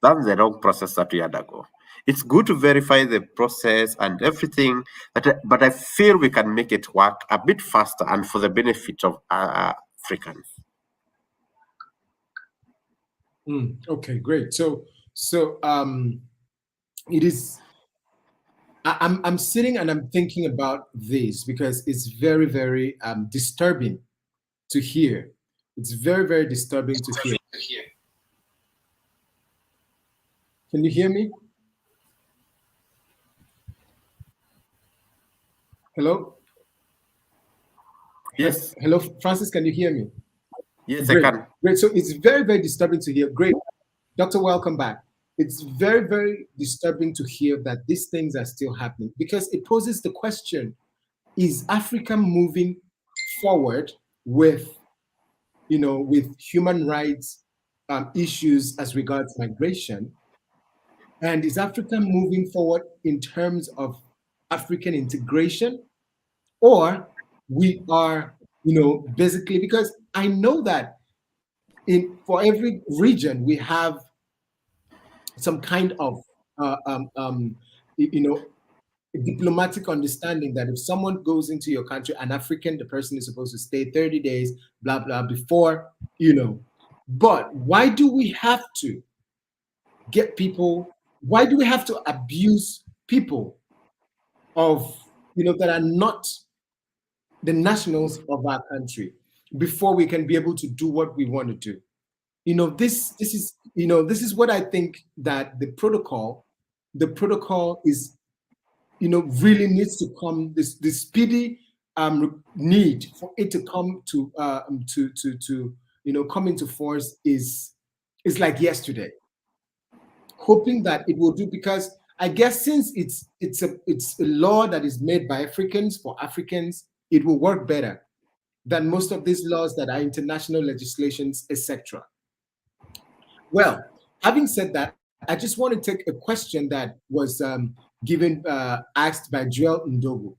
than the long process that we undergo. It's good to verify the process and everything, but I feel we can make it work a bit faster and for the benefit of Africans. Okay, great. So it is. I'm sitting and I'm thinking about this because it's very, very disturbing to hear. It's very, very disturbing to hear. Can you hear me? Hello? Yes. Hello, Francis, can you hear me? Yes, Great. I can. Great. So it's very, very disturbing to hear. Great. Doctor, welcome back. It's very, very disturbing to hear that these things are still happening because it poses the question, is Africa moving forward with human rights issues as regards migration? And is Africa moving forward in terms of African integration? Or we are, basically, because I know that for every region we have some kind of you know, diplomatic understanding that if someone goes into your country, an African, the person is supposed to stay 30 days, blah, blah, before, you know. But why do we have to get people, why do we have to abuse people of, you know, that are not the nationals of our country before we can be able to do what we want to do? You know, this is, you know, this is what I think that the protocol is, you know, really needs to come, this speedy need for it to come to you know, come into force is like yesterday. Hoping that it will do, because I guess since it's a law that is made by Africans for Africans, it will work better than most of these laws that are international legislations, etc. Well, having said that, I just want to take a question that was asked by Joel Ndogo.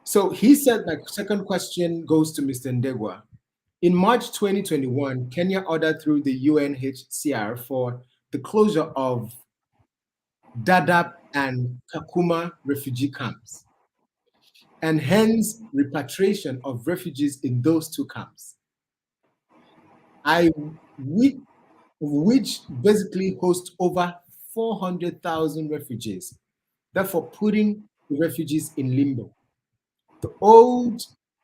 So he said, my second question goes to Mr. Ndegwa. In March 2021, Kenya ordered through the UNHCR for the closure of Dadaab and Kakuma refugee camps, and hence repatriation of refugees in those two camps. Which basically host over 400,000 refugees, therefore putting the refugees in limbo. The old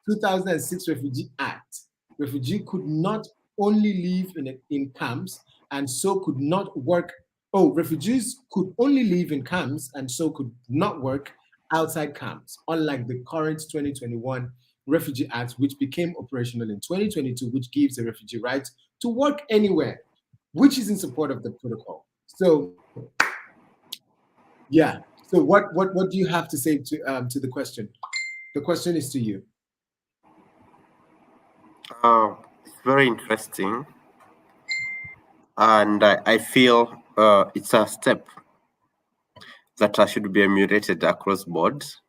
2006 Refugee Act, refugee could not only live in camps and so could not work. Oh, refugees could only live in camps and so could not work outside camps, unlike the current 2021 Refugee Act, which became operational in 2022, which gives the refugee right to work anywhere, which is in support of the protocol. So, yeah. So, what do you have to say to the question? The question is to you. It's very interesting, and I feel it's a step that should be emulated across boards,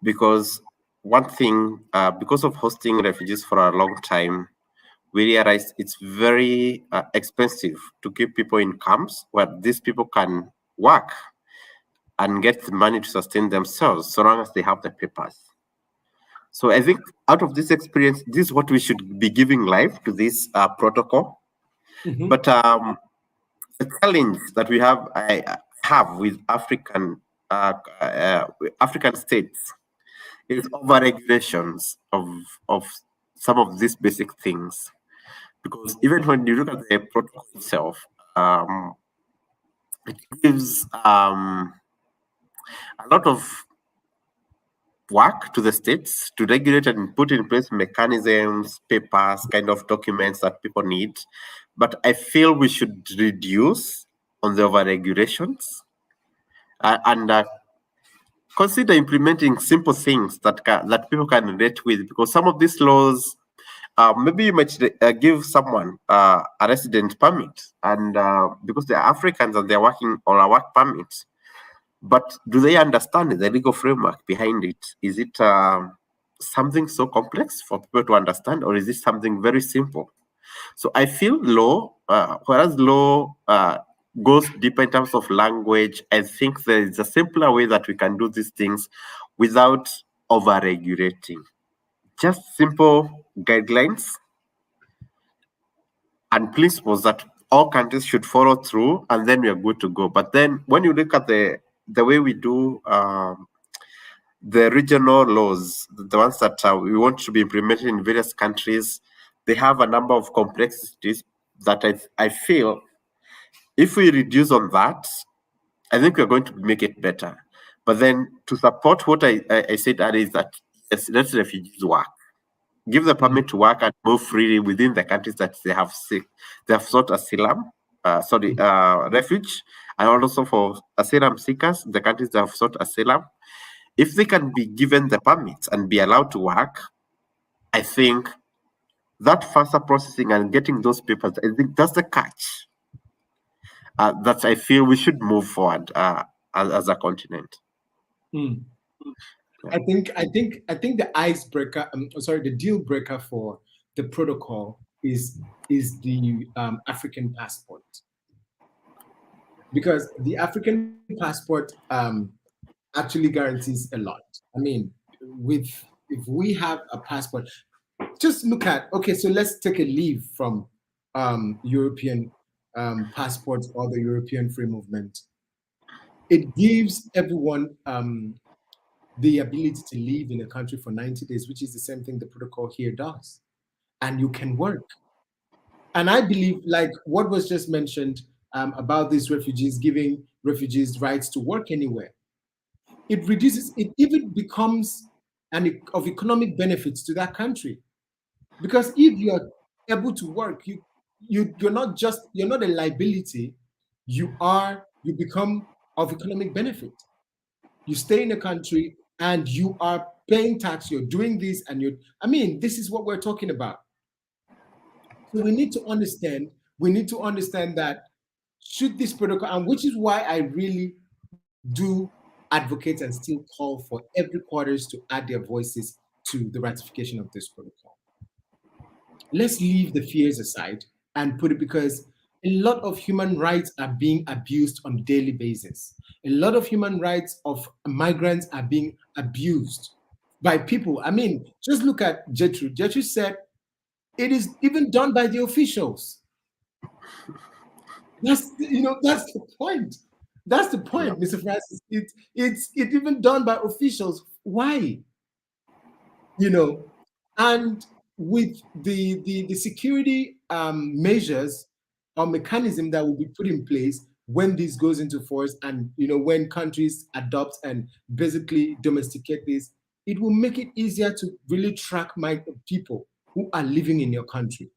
because one thing, because of hosting refugees for a long time, we realized it's very expensive to keep people in camps where these people can work and get the money to sustain themselves so long as they have the papers. So I think out of this experience, this is what we should be giving life to this protocol. Mm-hmm. But the challenge that we have with African states is overregulations of some of these basic things. Because even when you look at the protocol itself, it gives a lot of work to the states to regulate and put in place mechanisms, papers, kind of documents that people need. But I feel we should reduce on the over-regulations and consider implementing simple things that people can relate with, because some of these laws, maybe you might give someone a resident permit, and because they're Africans and they're working on a work permit, but do they understand the legal framework behind it? Is it something so complex for people to understand, or is it something very simple? So I feel law, whereas law goes deeper in terms of language, I think there is a simpler way that we can do these things without over-regulating. Just simple guidelines and principles that all countries should follow through, and then we are good to go. But then when you look at the way we do the regional laws, the ones that we want to be implemented in various countries, they have a number of complexities that I feel if we reduce on that, I think we're going to make it better. But then to support what I said earlier is that yes, let refugees work. Give the permit to work and move freely within the countries that they have sought asylum, refuge, and also for asylum seekers, the countries that have sought asylum. If they can be given the permits and be allowed to work, I think that faster processing and getting those papers, I think that's the catch. That I feel we should move forward as a continent. Mm. I think the icebreaker, the deal breaker for the protocol is the African passport. because the African passport actually guarantees a lot. I mean, with if we have a passport, just look at, okay, so let's take a leave from European passports or the European free movement. It gives everyone the ability to live in a country for 90 days, which is the same thing the protocol here does. And you can work. And I believe, like what was just mentioned about these refugees, giving refugees rights to work anywhere, it reduces, it even becomes of economic benefits to that country. Because if you're able to work, you're not a liability, you become of economic benefit. You stay in a country and you are paying tax, you're doing this, and I mean, this is what we're talking about. So we need to understand that should this protocol, and which is why I really do advocate and still call for every quarters to add their voices to the ratification of this protocol. Let's leave the fears aside and put it, because a lot of human rights are being abused on a daily basis. A lot of human rights of migrants are being abused by people. I mean, just look at Gertrude. Gertrude said it is even done by the officials. That's the point. That's the point, Mr. Francis. It's even done by officials. Why? And with the security measures or mechanism that will be put in place when this goes into force, and when countries adopt and basically domesticate this, it will make it easier to really track people who are living in your country.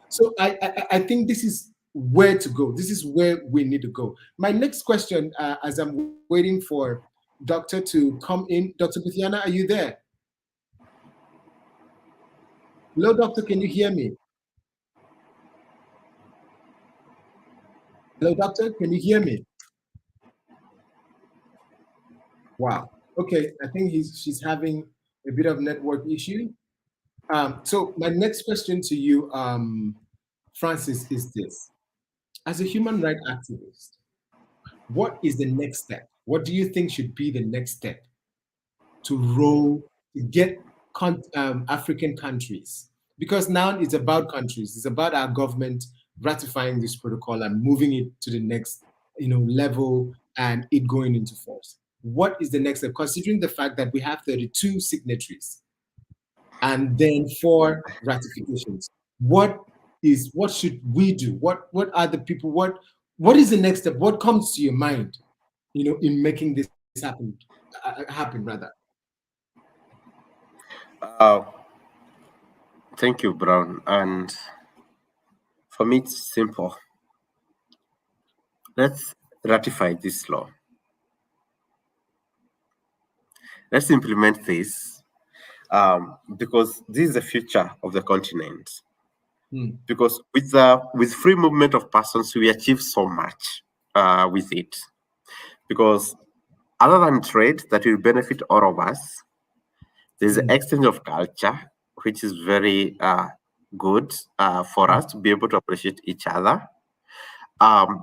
So I think this is where to go. This is where we need to go. My next question, as I'm waiting for Doctor to come in, Dr. Bithiana, are you there? Hello, Doctor, can you hear me? Hello, Doctor, can you hear me? Wow. Okay, I think she's having a bit of network issue. So my next question to you, Francis, is this. As a human rights activist, what is the next step? What do you think should be the next step to get African countries? Because now it's about countries. It's about our government ratifying this protocol and moving it to the next level and it going into force. What is the next step? Considering the fact that we have 32 signatories and then 4 ratifications, what should we do? What are the people? What is the next step? What comes to your mind, in making this happen rather? Thank you, Brown. And for me, it's simple. Let's ratify this law. Let's implement this, because this is the future of the continent. Because with free movement of persons, we achieve so much with it. Because other than trade that will benefit all of us, there's an exchange of culture, which is very good for us to be able to appreciate each other.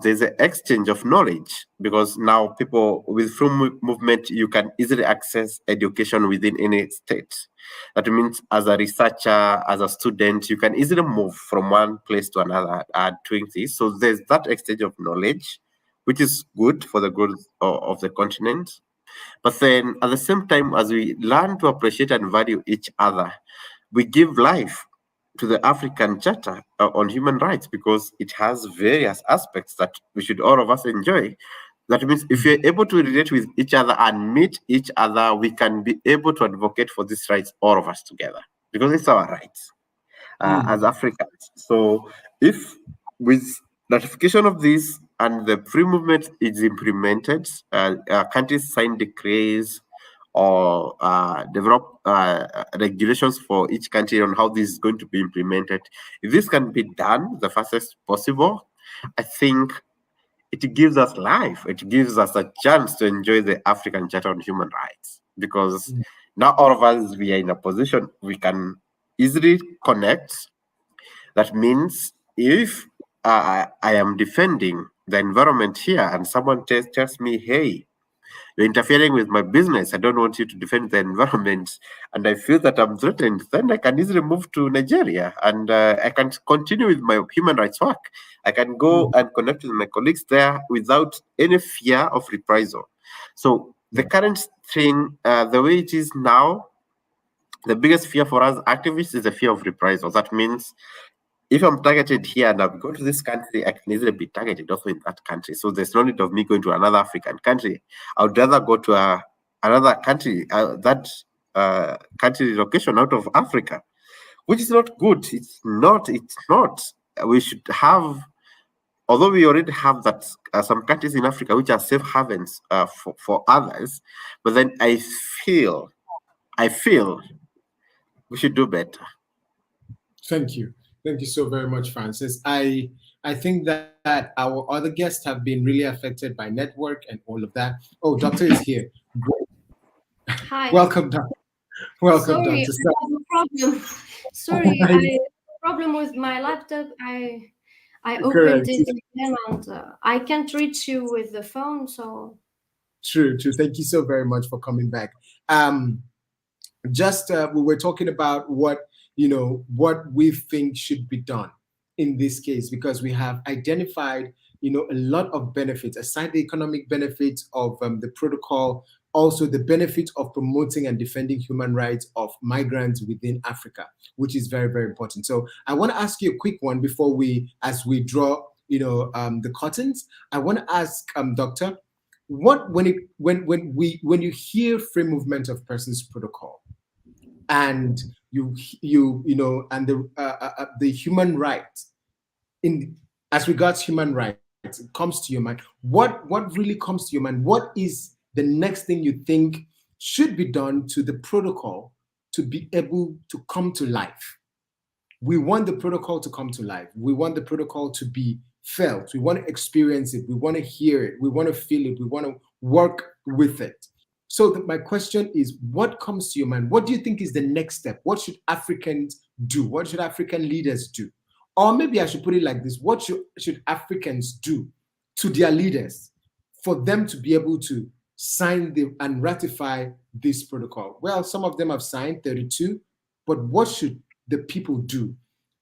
There's an exchange of knowledge, because now people with free movement, you can easily access education within any state. That means as a researcher, as a student, you can easily move from one place to another doing this. So there's that exchange of knowledge, which is good for the growth of the continent. But then at the same time, as we learn to appreciate and value each other, we give life to the African Charter on Human Rights, because it has various aspects that we should all of us enjoy. That means if you're able to relate with each other and meet each other, we can be able to advocate for these rights, all of us together, because it's our rights as Africans. So if with ratification of this and the free movement is implemented, countries sign decrees or develop regulations for each country on how this is going to be implemented. If this can be done the fastest possible, I think it gives us life. It gives us a chance to enjoy the African Charter on Human Rights, because now all of us, we are in a position we can easily connect. That means if I am defending the environment here, and someone tells me, hey, you're interfering with my business, I don't want you to defend the environment, and I feel that I'm threatened, then I can easily move to Nigeria and I can continue with my human rights work. I can go and connect with my colleagues there without any fear of reprisal. So the current thing, the way it is now, the biggest fear for us activists is the fear of reprisal. That means if I'm targeted here and I'm going to this country, I can easily be targeted also in that country. So there's no need of me going to another African country. I would rather go to another country, country location out of Africa, which is not good. It's not. We should have, although we already have that some countries in Africa which are safe havens for others, but then I feel we should do better. Thank you. Thank you so very much, Francis. I think that our other guests have been really affected by network and all of that. Oh, Doctor is here. Hi. Welcome, Doctor. Welcome, Sorry, Doctor. I have a problem. Sorry, I have a problem with my laptop. I opened it again and I can't reach you with the phone. So true. Thank you so very much for coming back. We were talking about what we think should be done in this case, because we have identified a lot of benefits aside the economic benefits of the protocol, also the benefit of promoting and defending human rights of migrants within Africa, which is very, very important. So I want to ask you a quick one before as we draw the curtains. I want to ask Doctor, when you hear free movement of persons protocol, and and the human rights as regards human rights, it comes to your mind. What really comes to your mind? What is the next thing you think should be done to the protocol to be able to come to life? We want the protocol to come to life. We want the protocol to be felt. We want to experience it. We want to hear it. We want to feel it. We want to work with it. So my question is, what comes to your mind? What do you think is the next step? What should Africans do? What should African leaders do? Or maybe I should put it like this: what should Africans do to their leaders for them to be able to sign and ratify this protocol? Well, some of them have signed, 32, but what should the people do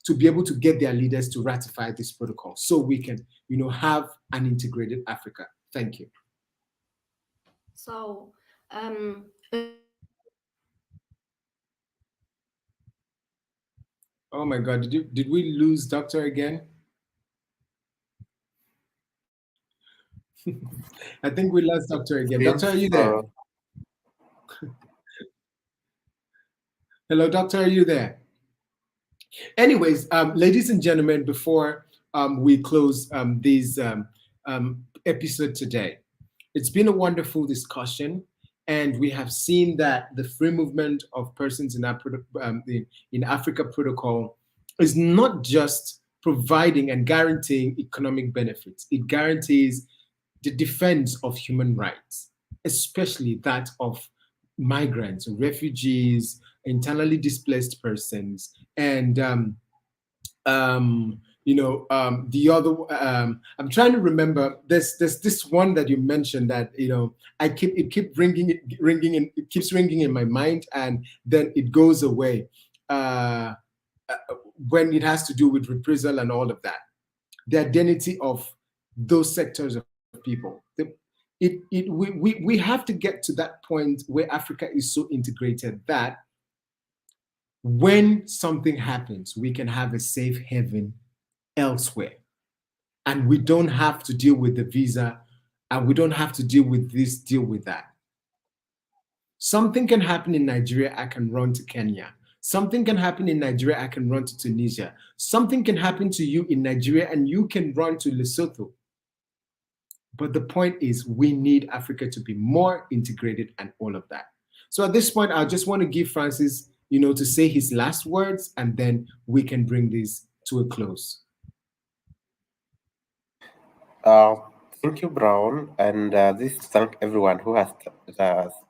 to be able to get their leaders to ratify this protocol so we can, have an integrated Africa? Thank you. So, oh my God, did we lose Doctor again? I think we lost Doctor again. Doctor, are you there? Hello, Doctor, are you there? Anyways, ladies and gentlemen, before we close this episode today, it's been a wonderful discussion, and we have seen that the free movement of persons in Africa protocol is not just providing and guaranteeing economic benefits. It guarantees the defense of human rights, especially that of migrants, refugees, internally displaced persons, and the other. I'm trying to remember. There's this one that you mentioned that it keeps ringing in my mind, and then it goes away when it has to do with reprisal and all of that. The identity of those sectors of people. We have to get to that point where Africa is so integrated that when something happens, we can have a safe haven elsewhere. And we don't have to deal with the visa, and we don't have to deal with this, deal with that. Something can happen in Nigeria, I can run to Kenya. Something can happen in Nigeria, I can run to Tunisia. Something can happen to you in Nigeria, and you can run to Lesotho. But the point is, we need Africa to be more integrated and all of that. So at this point, I just want to give Francis, to say his last words, and then we can bring this to a close. Thank you, Brown, and this thank everyone who has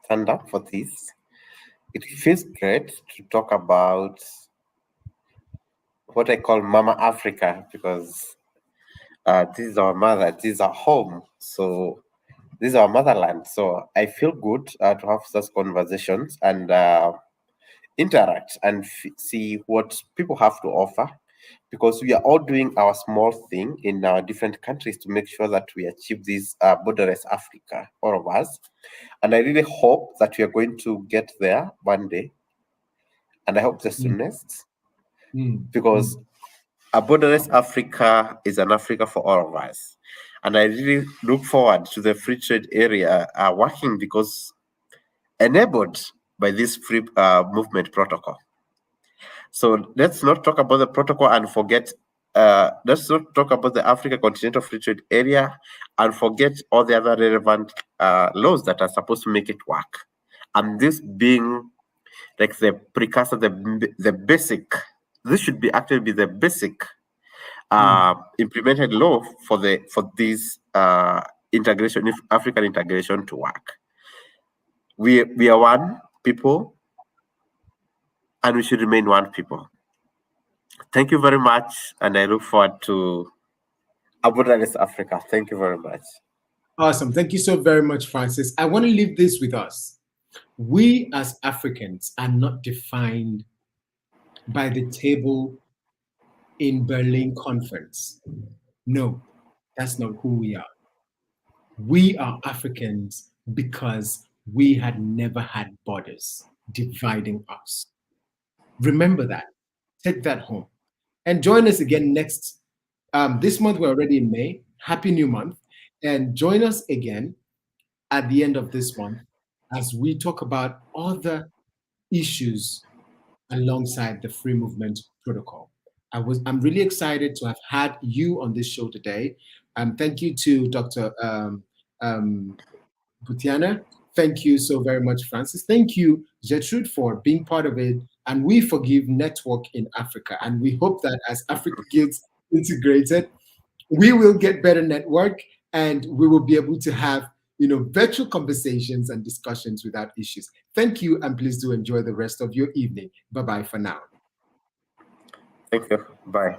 stand up for this. It feels great to talk about what I call Mama Africa, because This is our mother. This is our home. So this is our motherland. So I feel good to have such conversations and interact and see what people have to offer, because we are all doing our small thing in our different countries to make sure that we achieve this borderless Africa, all of us. And I really hope that we are going to get there one day. And I hope the soonest, because a borderless Africa is an Africa for all of us. And I really look forward to the free trade area working, because enabled by this free movement protocol. So let's not talk about the protocol and forget, let's not talk about the Africa Continental Free Trade Area and forget all the other relevant laws that are supposed to make it work. And this being like the precursor, the basic, this should be actually be the basic implemented law for this integration, African integration to work. We are one people, and we should remain one people. Thank you very much, and I look forward to a borderless Africa. Thank you very much. Awesome. Thank you so very much, Francis. I want to leave this with us. We as Africans are not defined by the table in Berlin conference. No, that's not who we are. We are Africans because we had never had borders dividing us. Remember that. Take that home. And join us again next. This month, we're already in May. Happy New Month. And join us again at the end of this month as we talk about other issues alongside the free movement protocol. I'm really excited to have had you on this show today. Thank you to Dr. Butiana. Thank you so very much, Francis. Thank you, Gertrude, for being part of it. And we forgive Network in Africa. And we hope that as Africa gets integrated, we will get better network and we will be able to have virtual conversations and discussions without issues. Thank you, and please do enjoy the rest of your evening. Bye-bye for now. Thank you. Bye.